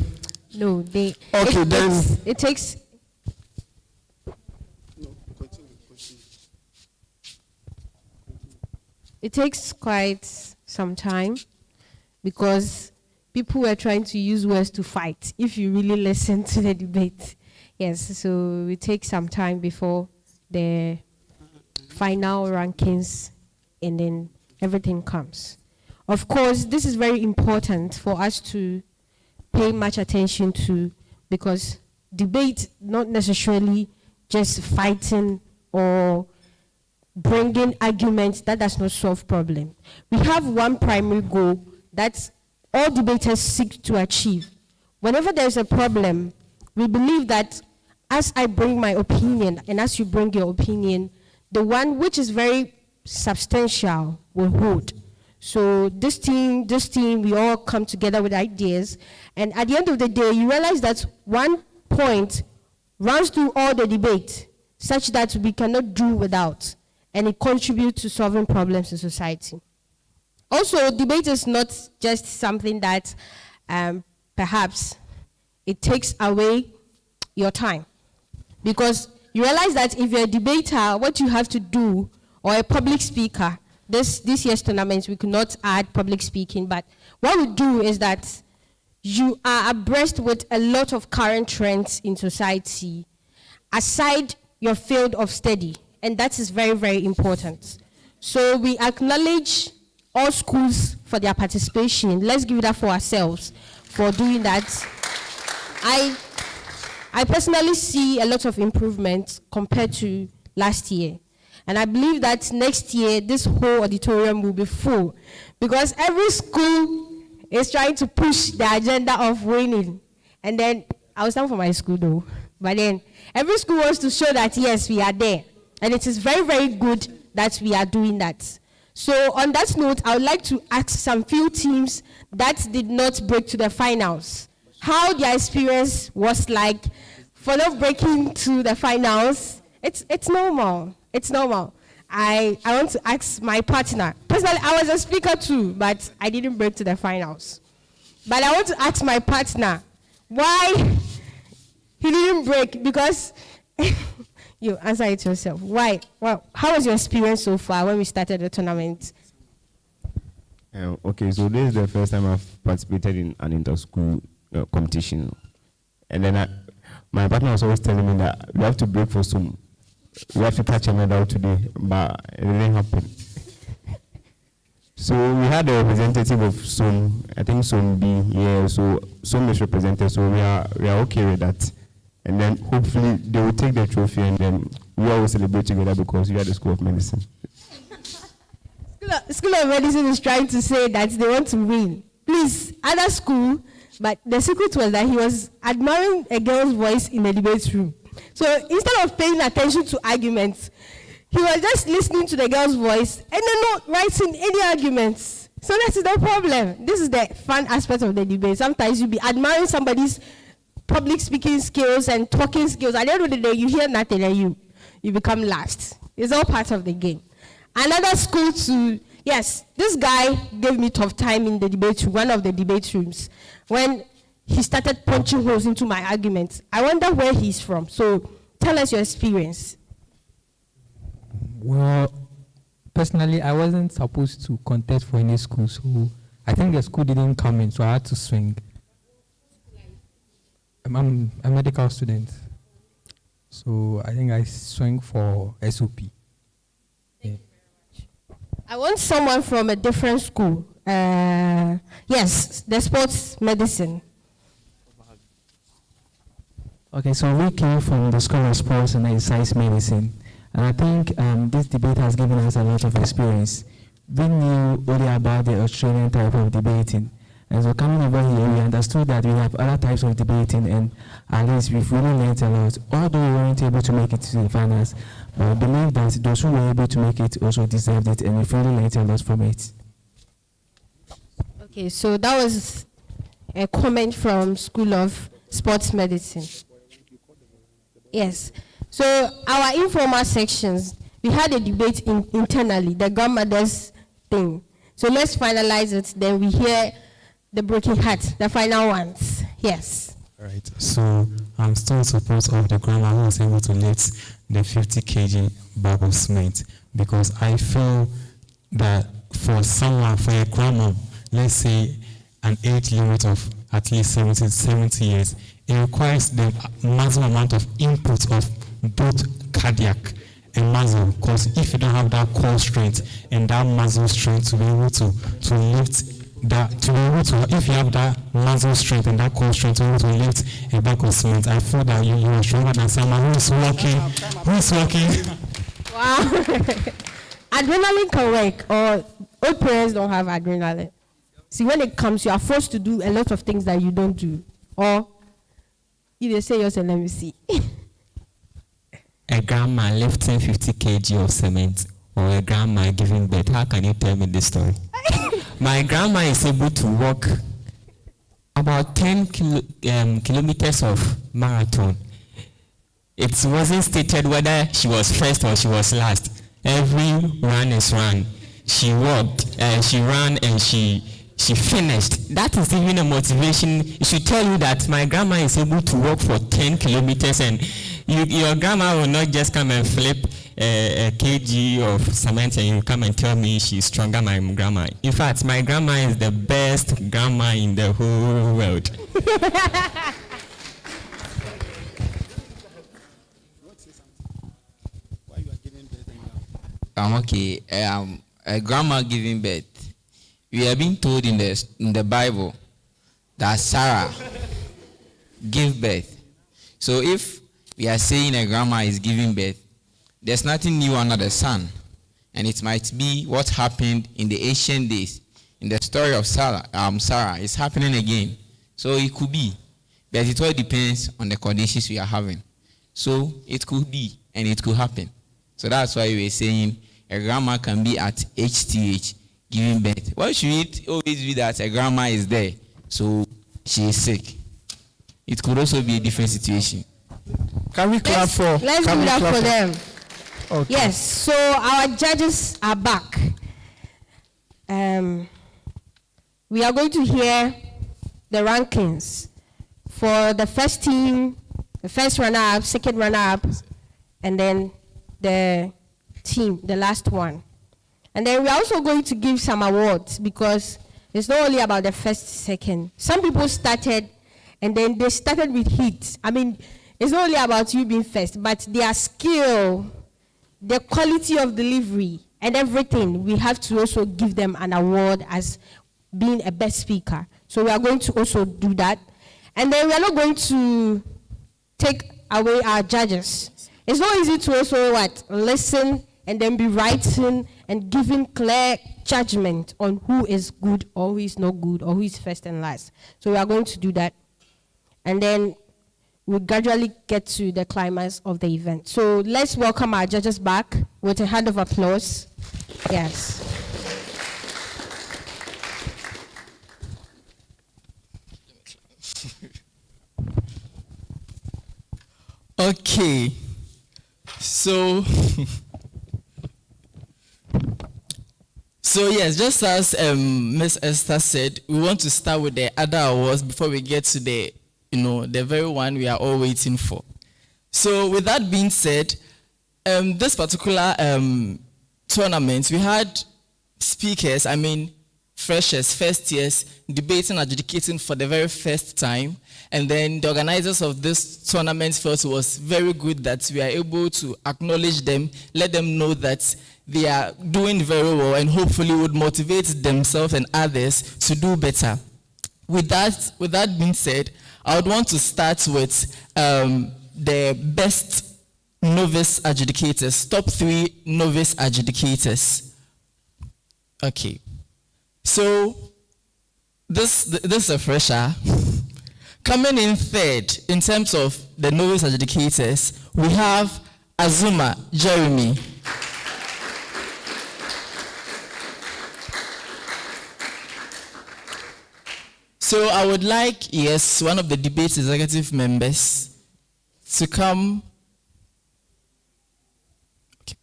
No, they. Okay, It takes. It takes quite some time because people were trying to use words to fight. If you really listen to the debate, yes. So it takes some time before the final rankings, and then everything comes. Of course, this is very important for us to pay much attention to, because debate not necessarily just fighting or bringing arguments. That does not solve problem. We have one primary goal that all debaters seek to achieve. Whenever there's a problem, we believe that as I bring my opinion and as you bring your opinion, the one which is very substantial will hold. So this team, we all come together with ideas, and at the end of the day, you realize that one point runs through all the debate, such that we cannot do without, and it contributes to solving problems in society. Also, debate is not just something that perhaps it takes away your time, because you realize that if you're a debater, what you have to do, or a public speaker, this year's tournament, we could not add public speaking, but what we do is that you are abreast with a lot of current trends in society, aside your field of study, and that is very, very important. So we acknowledge all schools for their participation. Let's give it up for ourselves for doing that. I personally see a lot of improvement compared to last year. And I believe that next year, this whole auditorium will be full. Because every school is trying to push the agenda of winning. And then, I will stand for my school though. But then, every school wants to show that, yes, we are there. And it is very, very good that we are doing that. So on that note, I would like to ask some few teams that did not break to the finals, how their experience was like for not breaking to the finals. It's normal. It's normal. I want to ask my partner. Personally, I was a speaker too, but I didn't break to the finals. But I want to ask my partner why he didn't break, because you answer it yourself. Why? Well, how was your experience so far when we started the tournament? Okay, so this is the first time I've participated in an inter-school competition. And then my partner was always telling me that we have to break for some. We have to touch a medal today, but it didn't happen. So we had a representative of SOM, I think SOM B, yeah, so SOM is represented, so we are okay with that. And then hopefully they will take the trophy and then we all will celebrate together because we are the School of Medicine. School of Medicine is trying to say that they want to win. Please, other school, but the secret was that he was admiring a girl's voice in the debate room. So instead of paying attention to arguments, he was just listening to the girl's voice and then not writing any arguments. So that is the problem. This is the fun aspect of the debate. Sometimes you'll be admiring somebody's public speaking skills and talking skills. At the end of the day, you hear nothing and you become last. It's all part of the game. Another school too, yes, this guy gave me tough time in the debate room, one of the debate rooms, when he started punching holes into my arguments. I wonder where he's from. So tell us your experience. Well, personally, I wasn't supposed to contest for any school, so I think the school didn't come in, so I had to swing. I'm a medical student, so I think I swing for SOP. Yeah. I want someone from a different school. Yes, the sports medicine. Okay, so we came from the School of Sports and Exercise Medicine, and I think this debate has given us a lot of experience. We knew only about the Australian type of debating, and so coming over here, we understood that we have other types of debating, and at least we've really learned a lot. Although we weren't able to make it to the finals, but I believe that those who were able to make it also deserved it, and we've really learned a lot from it. Okay, so that was a comment from School of Sports Medicine. Yes. So our informal sections, we had a debate internally, the grandmother's thing. So let's finalize it, then we hear the broken heart, the final ones. Yes. Right. So I'm still in support of the grandma who was able to lift the 50 kg bag of cement, because I feel that for someone, for a grandma, let's say an age limit of at least 70 years, it requires the maximum amount of input of both cardiac and muscle, because if you don't have that core strength and that muscle strength to be able to lift that, to be able to, if you have that muscle strength and that core strength to be able to lift a bag of cement, I feel that you are stronger than someone who is walking. Wow. Adrenaline can work, or old parents don't have adrenaline. See, when it comes, you are forced to do a lot of things that you don't do. Or you they say yours and let me see. A grandma lifting 50 kg of cement, or a grandma giving birth. How can you tell me this story? My grandma is able to walk about 10 kilometers of marathon. It wasn't stated whether she was first or she was last. Every run is run. She walked, she ran, and she finished. That is even a motivation. It should tell you that my grandma is able to walk for 10 kilometers, and your grandma will not just come and flip a kg of cement and you come and tell me she's stronger than my grandma. In fact, my grandma is the best grandma in the whole world. Okay. A grandma giving birth. We have been told in the Bible that Sarah gave birth. So if we are saying a grandma is giving birth, there's nothing new under the sun, and it might be what happened in the ancient days. In the story of Sarah, it's happening again. So it could be, but it all depends on the conditions we are having. So it could be, and it could happen. So that's why we were saying a grandma can be at HTH giving birth. Why should it always be that a grandma is there, so she is sick? It could also be a different situation. Can we clap for? Let's do that for them. Okay. Yes. So our judges are back. We are going to hear the rankings for the first team, the first runner-up, second runner-up, and then the team, the last one. And then we're also going to give some awards because it's not only about the first, second. Some people started and then they started with heat. I mean, it's not only about you being first, but their skill, the quality of delivery, and everything. We have to also give them an award as being a best speaker. So we are going to also do that. And then we are not going to take away our judges. It's not easy to also listen and then be writing and giving clear judgment on who is good or who is not good or who is first and last. So we are going to do that. And then we'll gradually get to the climax of the event. So let's welcome our judges back with a hand of applause. Yes. Okay. So yes, just as Ms. Esther said, we want to start with the other awards before we get to the very one we are all waiting for. So with that being said, this particular tournament, we had speakers, freshers, first years, debating, adjudicating for the very first time. And then the organizers of this tournament felt it was very good that we are able to acknowledge them, let them know that they are doing very well and hopefully would motivate themselves and others to do better. With that being said, I would want to start with the best novice adjudicators, top 3 novice adjudicators. Okay. So this is a fresher. Coming in third in terms of the novice adjudicators, we have Azuma Jeremy. So I would like, one of the debate executive members to come. Okay.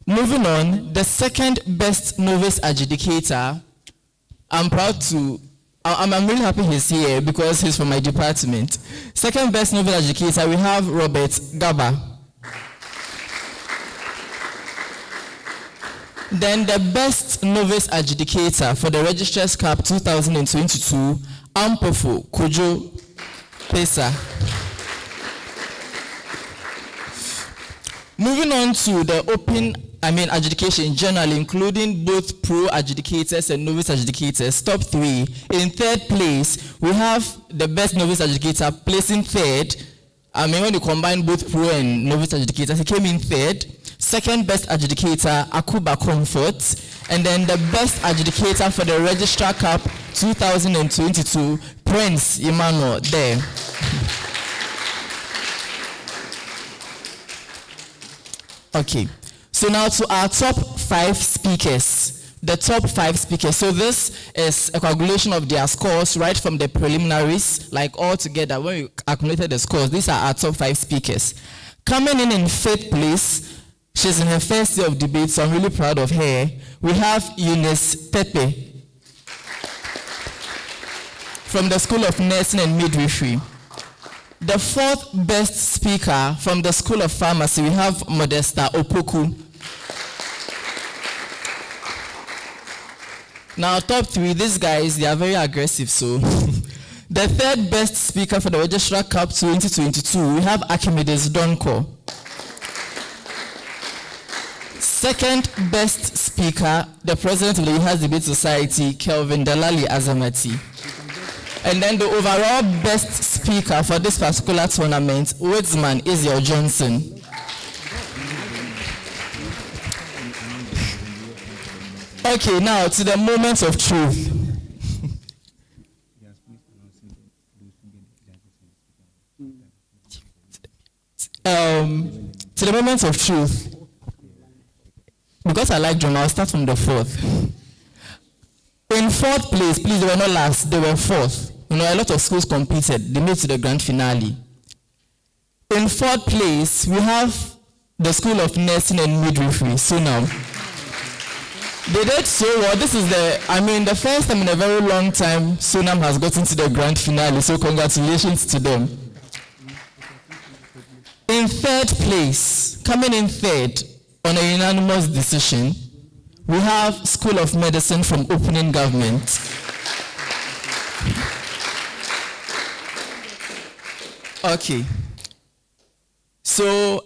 Moving on, the second best novice adjudicator, I'm really happy he's here because he's from my department. Second best novice adjudicator, we have Robert Gaba. Then the best novice adjudicator for the Registrar's Cup 2022, Ampofo Kojo Pesa. Moving on to the open, adjudication generally, including both pro adjudicators and novice adjudicators, top 3. In third place, we have the best novice adjudicator placing third. When you combine both pro and novice adjudicators, he came in third. Second best adjudicator, Akuba Comfort. And then the best adjudicator for the Registrar Cup 2022, Prince Emmanuel there. Okay, so now to our top 5 speakers. The top 5 speakers. So this is a calculation of their scores right from the preliminaries, like all together. When we accumulated the scores, these are our top 5 speakers. Coming in 5th place, she's in her first year of debate, so I'm really proud of her. We have Eunice Pepe from the School of Nursing and Midwifery. The 4th best speaker from the School of Pharmacy, we have Modesta Opoku. Now, top 3, these guys, they are very aggressive, so. The 3rd best speaker for the Registrar Cup 2022, we have Archimedes Donko. 2nd best speaker, the president of the UHAS Debate Society, Kelvin Dalali Azamati. And then the overall best speaker for this particular tournament, Woodsman Israel Johnson. Okay, now to the moment of truth. To the moment of truth. Because I like drama, I'll start from the fourth. In fourth place, please, they were not last, they were fourth. You know, a lot of schools competed, they made to the grand finale. In fourth place, we have the School of Nursing and Midwifery, Sunam. They did so well. This is the first time in a very long time Sunam has gotten to the grand finale, so congratulations to them. In third place, coming in third on a unanimous decision, we have School of Medicine from Opening Government. Okay. So,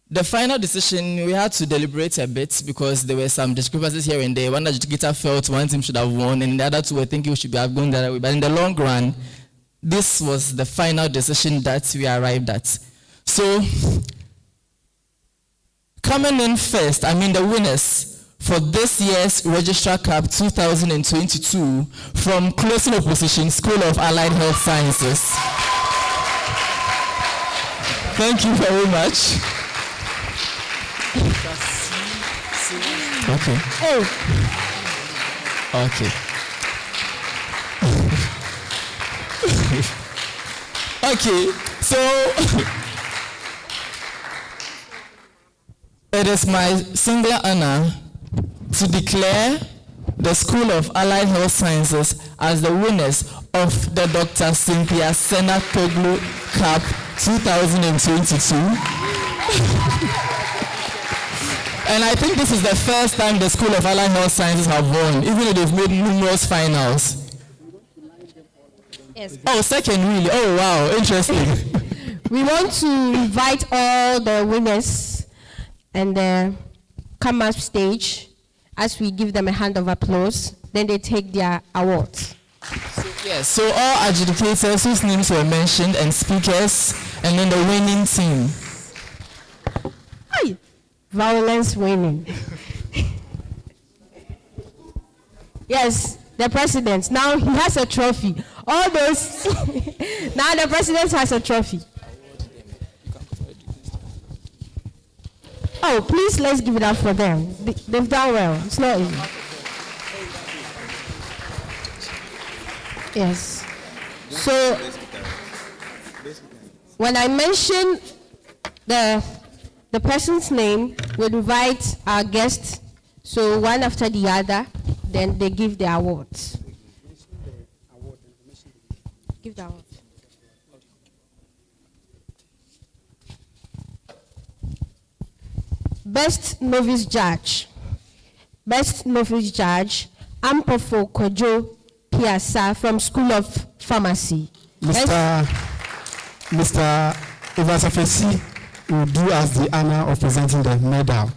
the final decision, we had to deliberate a bit because there were some discrepancies here and there. One adjudicator felt one team should have won, and the other two were thinking we should have gone the other way. But in the long run, this was the final decision that we arrived at. So, coming in first, the winners for this year's Registrar Cup 2022 from Closing Opposition, School of Allied Health Sciences. Thank you very much. Okay. Okay. Okay, so it is my singular honor to declare the School of Allied Health Sciences as the winners of the Dr. Cynthia Senatoglu Cup 2022. And I think this is the first time the School of Allied Health Sciences have won, even though they've made numerous finals. Yes. Oh, second, really? Oh, wow, interesting. We want to invite all the winners and come up stage as we give them a hand of applause. Then they take their awards. Yes, so all adjudicators whose names were mentioned and speakers, and then the winning team. Hi. Violence winning. Yes, the president. Now he has a trophy. All those. Now the president has a trophy. Oh, please, let's give it up for them. They've done well. It's not easy. Yes. So, when I mention the person's name, we'll invite our guests, so one after the other, then they give the awards. Give the award. Best Novice Judge. Best Novice Judge, Ampofo Kojo Piasa from School of Pharmacy. Mr. Evasafesi will do us the honor of presenting the medal.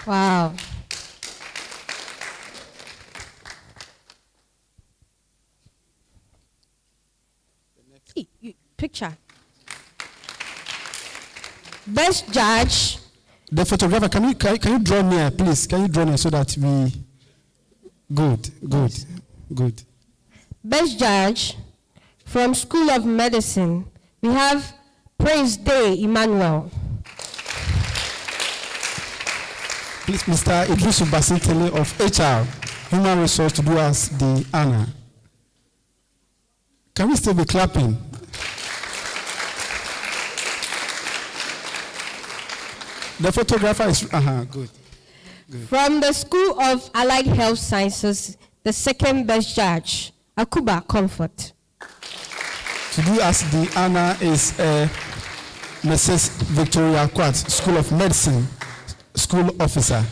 Wow. Picture. Best Judge. The photographer, can you draw near, please? Can you draw near so that we... Good. Best Judge from School of Medicine, we have Praise Day Emmanuel. Please, Mr. Idris Basintele of HR, Human Resource, to do us the honor. Can we still be clapping? The photographer is, good. From the School of Allied Health Sciences, the second best judge, Akuba Comfort. To do us the honor is Mrs. Victoria Quat, School of Medicine, School Officer.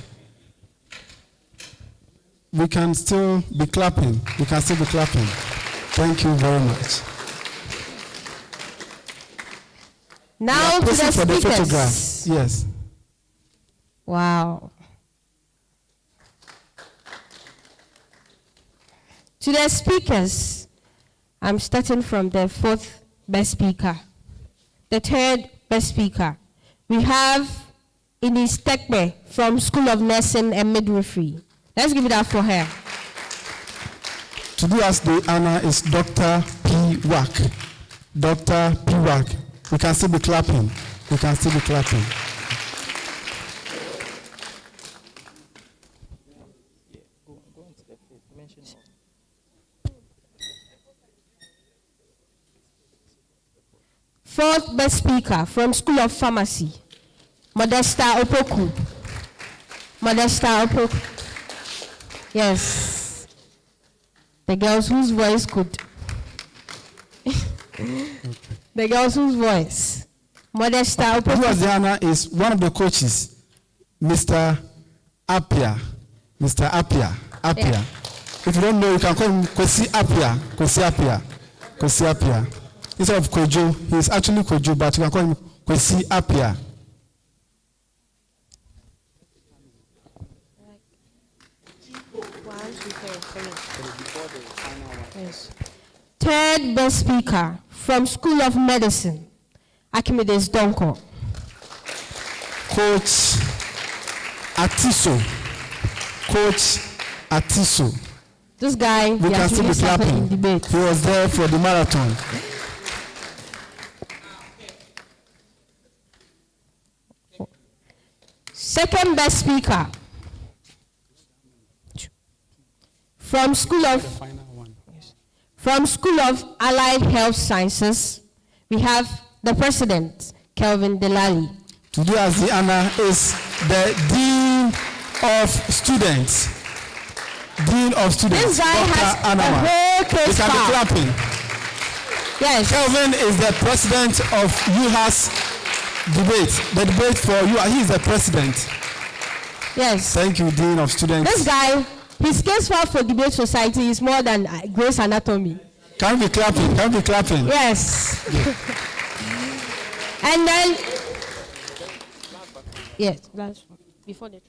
We can still be clapping. Thank you very much. Now to the speakers. For the photograph. Yes. Wow. To the speakers, I'm starting from the fourth best speaker. The third best speaker, we have Ines Tekpe from School of Nursing and Midwifery. Let's give it up for her. To do as the honor is Dr. P. Wack. Dr. P. Wack. We can still be clapping. We can still be clapping. Fourth best speaker from School of Pharmacy, Modesta Opoku. Modesta Opoku. Yes. The girls whose voice could. The girls whose voice. Modesta Opoku. Who was the honor is one of the coaches, Mr. Apia. Mr. Apia. Apia. Yeah. If you don't know, you can call him Kwesi Apia. Kwesi Apia. Kwesi Apia. Instead of Kojo, he is actually Kojo, but you can call him Kwesi Apia. Yes. Third best speaker from School of Medicine, Archimedes Donko. Coach Atiso. Coach Atiso. This guy, we can still be clapping. He was there for the marathon. Second best speaker from School of Allied Health Sciences, we have the president, Kelvin Delali. To do as the honor is the Dean of Students. Dean of Students. This guy Dr. has Anama. a whole case We can be file. clapping. Yes. Kelvin is the president of UHAS debate. The debate for UHAS. He is the president. Yes. Thank you, Dean of Students. This guy, his case file for debate society is more than Grey's Anatomy. Can we be clapping? Can we be clapping? Yes. And then, yes, that's before the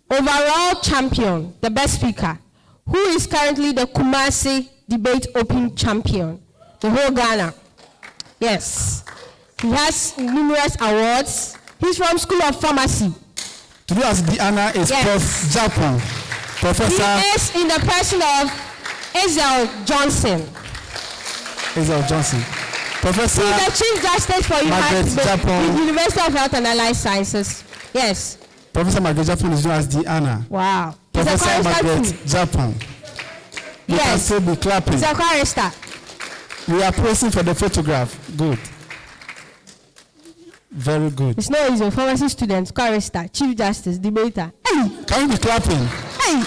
overall champion, the best speaker, who is currently the Kumasi Debate Open champion, the whole Ghana. Yes. He has numerous awards. He's from School of Pharmacy. To do as the honor is Yes. Prof. Japan. Professor He is in the person of Ezel Johnson. Ezel Johnson. Professor He's the Chief Justice for Margaret Japan. the University of Health and Allied Sciences. Yes. Professor Margaret Japan is known as the honor. Wow. He's a Professor chorister Margaret too. Japan. You can Yes. still be clapping. He's a chorister. We are posing for the photograph. Good. Very good. It's not easy. Pharmacy student, chorister, Chief Justice, debater. Hey! Can we be clapping? Hey!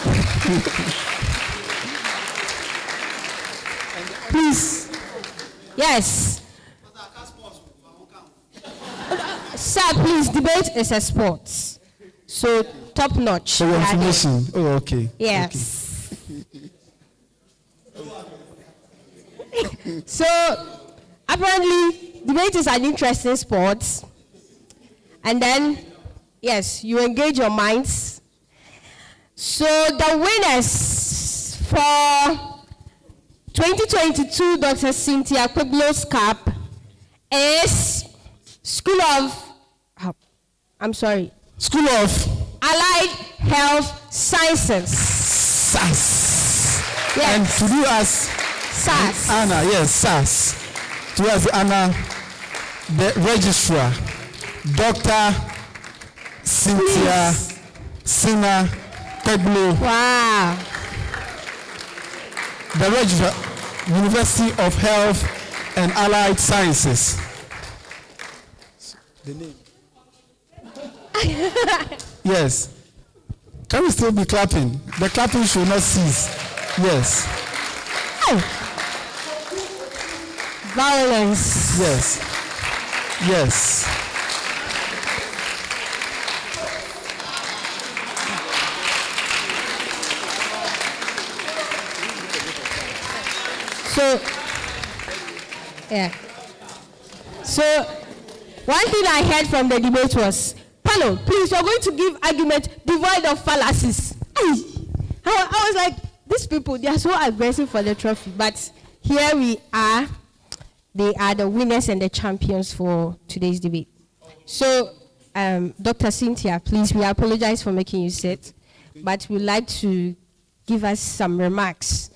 Please. Yes. Sir, please, debate is a sport. So, top notch. For your information. Oh, okay. Yes. So, apparently, debate is an interesting sport. And then, yes, you engage your minds. So, the winners for 2022 Dr. Cynthia Kweglo's Cup is School of Allied Health Sciences. SAS. Yes. And to do as SAS. Anna, yes, SAS. To do as Anna, the registrar, Dr. Cynthia Sina Kweglo. Wow. The registrar, University of Health and Allied Sciences. The name. Yes. Can we still be clapping? The clapping should not cease. Yes. Oh. Violence. Yes. Yes. So, yeah. So, one thing I heard from the debate was, panel, please, you're going to give argument devoid of fallacies. I was like, these people, they are so aggressive for the trophy. But here we are. They are the winners and the champions for today's debate. So, Dr. Cynthia, please, we apologize for making you sit, but we'd like to give us some remarks,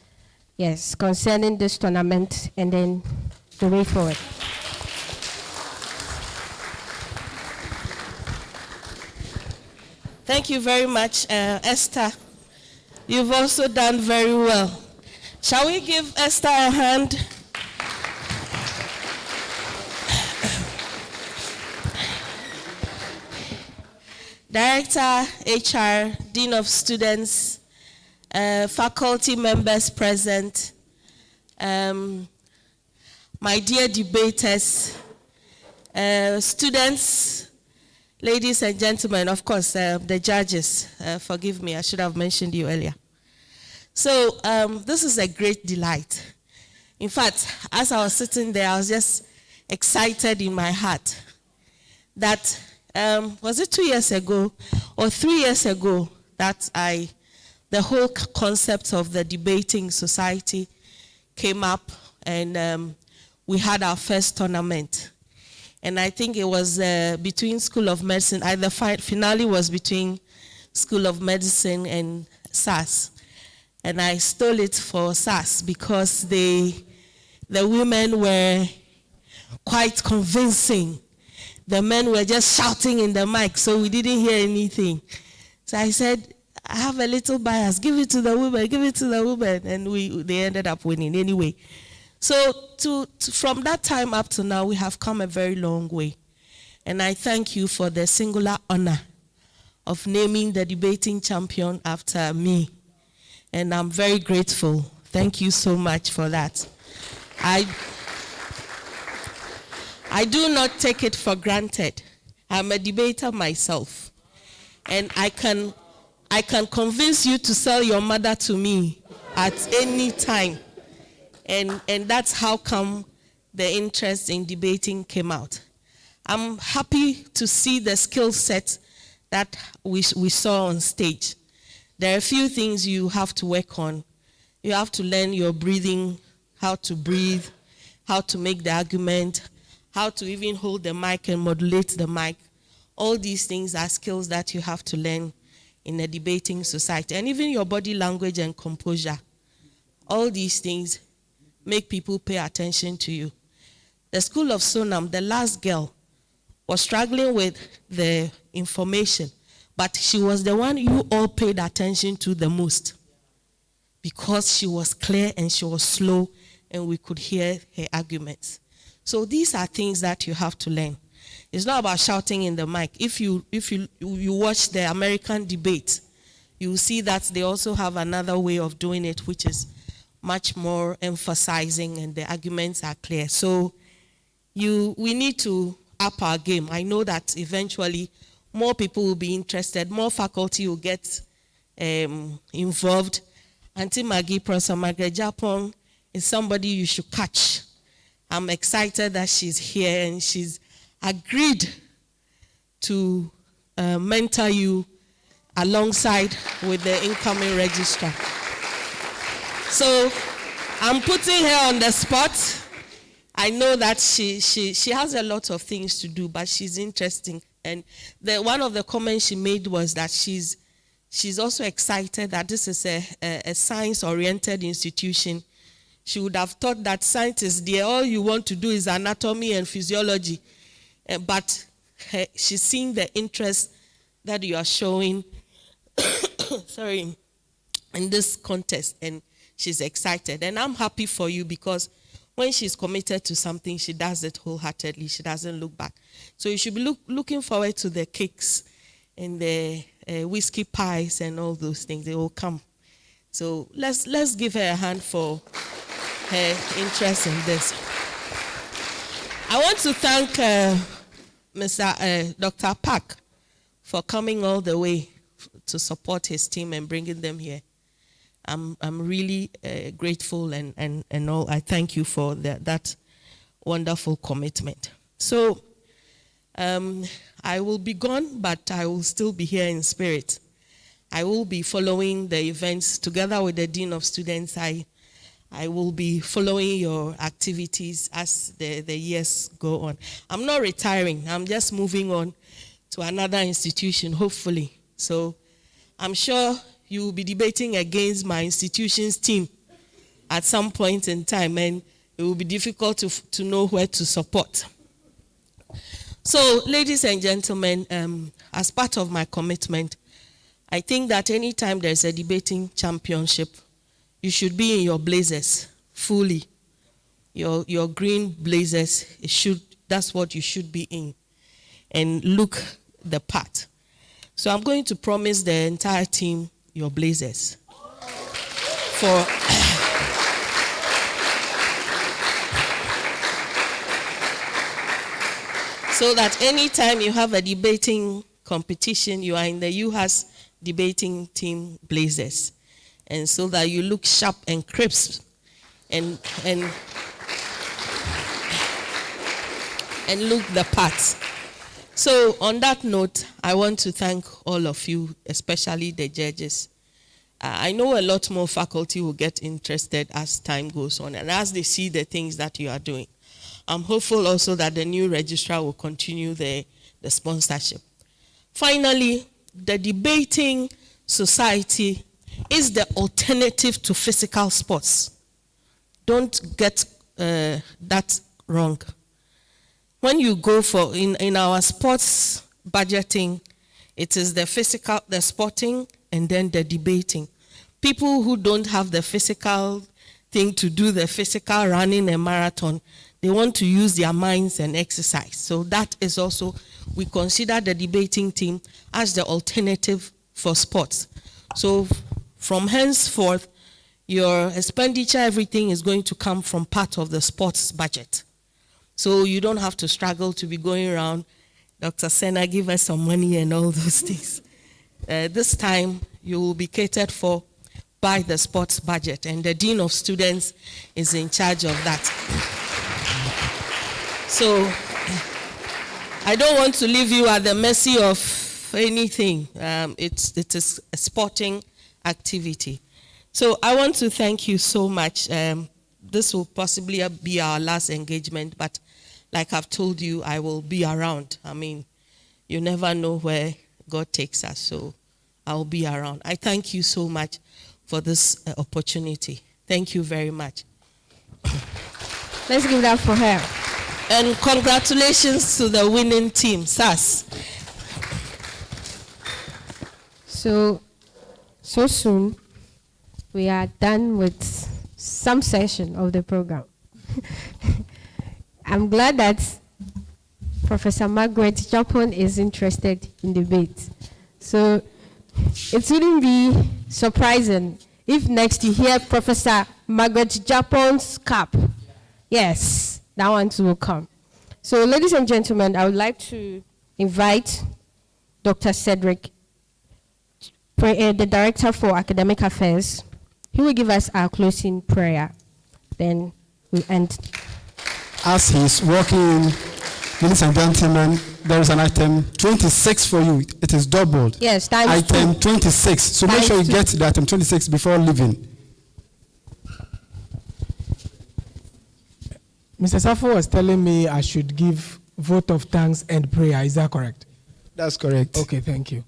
yes, concerning this tournament and then the way forward. Thank you very much, Esther. You've also done very well. Shall we give Esther a hand? Director, HR, Dean of Students, faculty members present, my dear debaters, students, ladies and gentlemen, of course, the judges, forgive me, I should have mentioned you earlier. So this is a great delight. In fact, as I was sitting there, I was just excited in my heart that, was it 2 years ago or 3 years ago that the whole concept of the debating society came up and we had our first tournament. And I think it was between School of Medicine, the finale was between School of Medicine and SAS. And I stole it for SAS because the women were quite convincing. The men were just shouting in the mic, so we didn't hear anything. So I said, I have a little bias, give it to the women, give it to the women. And they ended up winning anyway. So from that time up to now, we have come a very long way. And I thank you for the singular honor of naming the debating champion after me. And I'm very grateful. Thank you so much for that. I do not take it for granted. I'm a debater myself. And I can convince you to sell your mother to me at any time. And that's how come the interest in debating came out. I'm happy to see the skill set that we saw on stage. There are a few things you have to work on. You have to learn your breathing, how to breathe, how to make the argument, how to even hold the mic and modulate the mic. All these things are skills that you have to learn in a debating society. And even your body language and composure. All these things make people pay attention to you. The School of Sonam, the last girl, was struggling with the information, but she was the one you all paid attention to the most because she was clear and she was slow and we could hear her arguments. So these are things that you have to learn. It's not about shouting in the mic. If you watch the American debate, you will see that they also have another way of doing it, which is much more emphasizing and the arguments are clear. So we need to up our game. I know that eventually more people will be interested, more faculty will get involved. Auntie Maggie, Professor Margaret Japon is somebody you should catch. I'm excited that she's here and she's agreed to mentor you alongside with the incoming registrar. So I'm putting her on the spot. I know that she has a lot of things to do, but she's interesting. And one of the comments she made was that she's also excited that this is a science-oriented institution. She would have thought that scientists, all you want to do is anatomy and physiology. But she's seeing the interest that you are showing sorry, in this contest, and she's excited. And I'm happy for you because when she's committed to something, she does it wholeheartedly. She doesn't look back. So you should be looking forward to the cakes and the whiskey pies and all those things. They will come. So let's give her a hand for her interest in this. I want to thank Dr. Park for coming all the way to support his team and bringing them here. I'm really grateful and all. I thank you for that wonderful commitment. So I will be gone, but I will still be here in spirit. I will be following the events together with the Dean of Students. I will be following your activities as the years go on. I'm not retiring. I'm just moving on to another institution, hopefully. So I'm sure you will be debating against my institution's team at some point in time, and it will be difficult to know where to support. So, ladies and gentlemen, as part of my commitment, I think that anytime there's a debating championship, you should be in your blazers fully. Your green blazers, that's what you should be in, and look the part. So I'm going to promise the entire team your blazers so that anytime you have a debating competition, you are in the UHAS debating team blazers, and so that you look sharp and crisp and look the part. So on that note, I want to thank all of you, especially the judges. I know a lot more faculty will get interested as time goes on and as they see the things that you are doing. I'm hopeful also that the new registrar will continue the sponsorship. Finally, the debating society is the alternative to physical sports. Don't get that wrong. When you go for, in our sports budgeting, it is the physical, the sporting, and then the debating. People who don't have the physical thing to do the physical running and marathon, they want to use their minds and exercise. So that is also, we consider the debating team as the alternative for sports. So from henceforth, your expenditure, everything is going to come from part of the sports budget. So you don't have to struggle to be going around, Dr. Senna, give us some money and all those things. This time, you will be catered for by the sports budget, and the Dean of Students is in charge of that. So I don't want to leave you at the mercy of anything. It is a sporting activity. So I want to thank you so much. This will possibly be our last engagement, but like I've told you, I will be around. I mean, you never know where God takes us, so I'll be around. I thank you so much for this opportunity. Thank you very much. Let's give that for her. And congratulations to the winning team, SAS. So soon, we are done with some session of the program. I'm glad that Professor Margaret Japon is interested in debate. So it wouldn't be surprising if next you hear Professor Margaret Japon's cap. Yes, that one too will come. So ladies and gentlemen, I would like to invite Dr. Cedric, the Director for Academic Affairs. He will give us our closing prayer. Then we'll end. As he's walking in, ladies and gentlemen, there is an item 26 for you. It is doubled. Yes, times item 2. 26. So make sure you get the item 26 before leaving. Mr. Safo was telling me I should give vote of thanks and prayer. Is that correct? That's correct. Okay, thank you.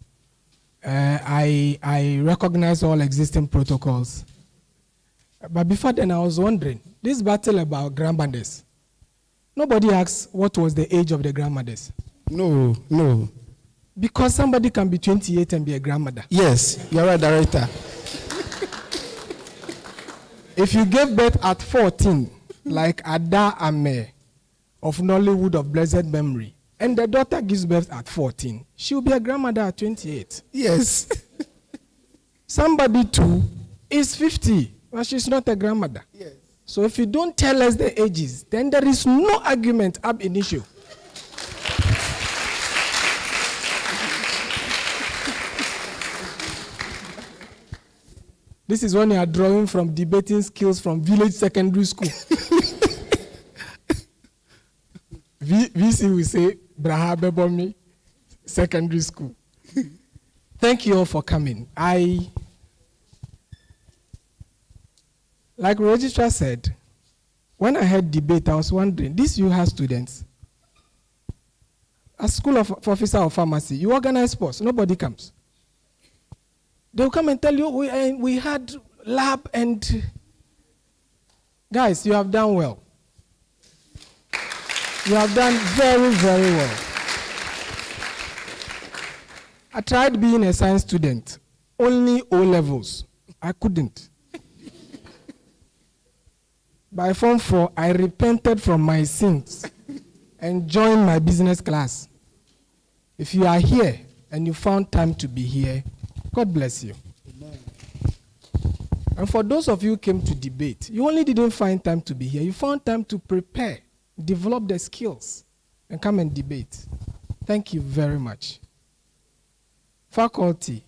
I recognize all existing protocols. But before then, I was wondering, this battle about grandmothers, nobody asks what was the age of the grandmothers. No. Because somebody can be 28 and be a grandmother. Yes, you're right, Director. If you gave birth at 14, like Ada Ame of Nollywood of blessed memory, and the daughter gives birth at 14, she will be a grandmother at 28. Yes. Somebody too is 50, but she's not a grandmother. Yes. So if you don't tell us the ages, then there is no argument ab initio. This is when you are drawing from debating skills from village secondary school. VC will say, Braha Bebomi Secondary School. Thank you all for coming. Like Registrar said, when I heard debate, I was wondering, these UHAS students, a school of officer of pharmacy, you organize sports, nobody comes. They'll come and tell you, we had lab and... Guys, you have done well. You have done very, very well. I tried being a science student, only O levels. I couldn't. By Form 4, I repented from my sins and joined my business class. If you are here and you found time to be here, God bless you. Amen. And for those of you who came to debate, you only didn't find time to be here. You found time to prepare, develop the skills, and come and debate. Thank you very much. Faculty,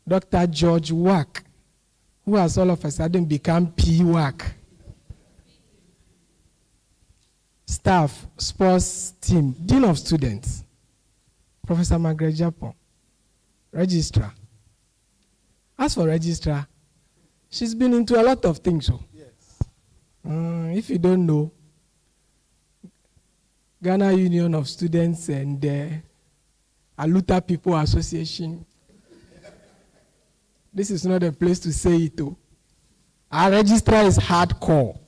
Dr. George Wack, who has all of a sudden become P. Wack. Staff, sports team, Dean of Students, Professor Margaret Japon, Registrar. As for Registrar, she's been into a lot of things. So. Yes. If you don't know, Ghana Union of Students and Aluta People Association. This is not a place to say it though. Our registrar is hardcore.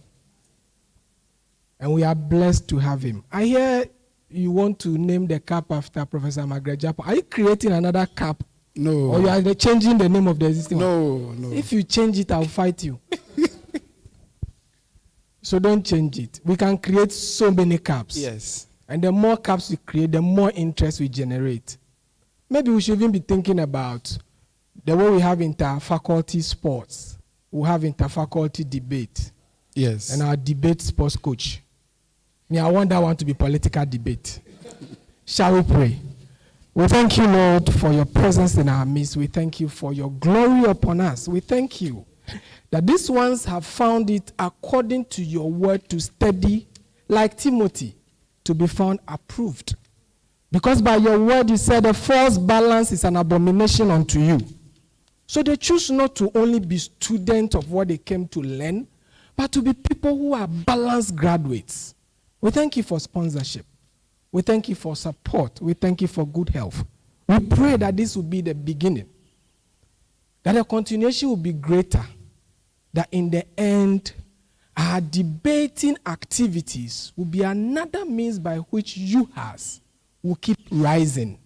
And we are blessed to have him. I hear you want to name the cap after Professor Margaret Japon. Are you creating another cap? No. Or you are changing the name of the existing one? No. If you change it, I'll fight you. So don't change it. We can create so many caps. Yes. And the more caps we create, the more interest we generate. Maybe we should even be thinking about the way we have inter-faculty sports. We have inter-faculty debate. Yes. And our debate sports coach. Me, I want that one to be political debate. Shall we pray? We thank you, Lord, for your presence in our midst. We thank you for your glory upon us. We thank you that these ones have found it according to your word to study, like Timothy, to be found approved. Because by your word you said a false balance is an abomination unto you. So they choose not to only be students of what they came to learn, but to be people who are balanced graduates. We thank you for sponsorship. We thank you for support. We thank you for good health. We pray that this will be the beginning, that the continuation will be greater, that in the end, our debating activities will be another means by which UHAS will keep rising.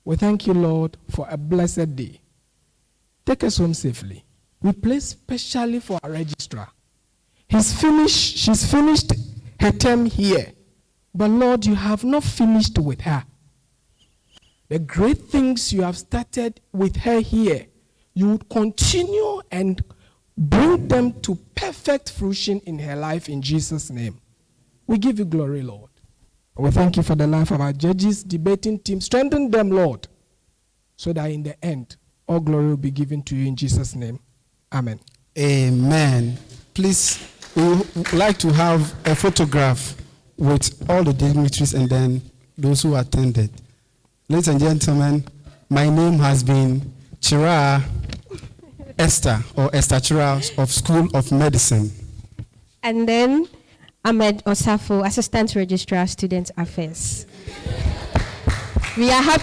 We thank you, Lord, for a blessed day. Take us home safely. We pray specially for our registrar. She's finished her term here. But Lord, you have not finished with her. The great things you have started with her here, you would continue and bring them to perfect fruition in her life in Jesus' name. We give you glory, Lord. We thank you for the life of our judges, debating team. Strengthen them, Lord, so that in the end, all glory will be given to you in Jesus' name. Amen. Amen. Please, we would like to have a photograph with all the dignitaries and then those who attended. Ladies and gentlemen, my name has been Chira Esther, or Esther Chira of School of Medicine. And then Ahmed Osafo, Assistant Registrar, Student Affairs. We are happy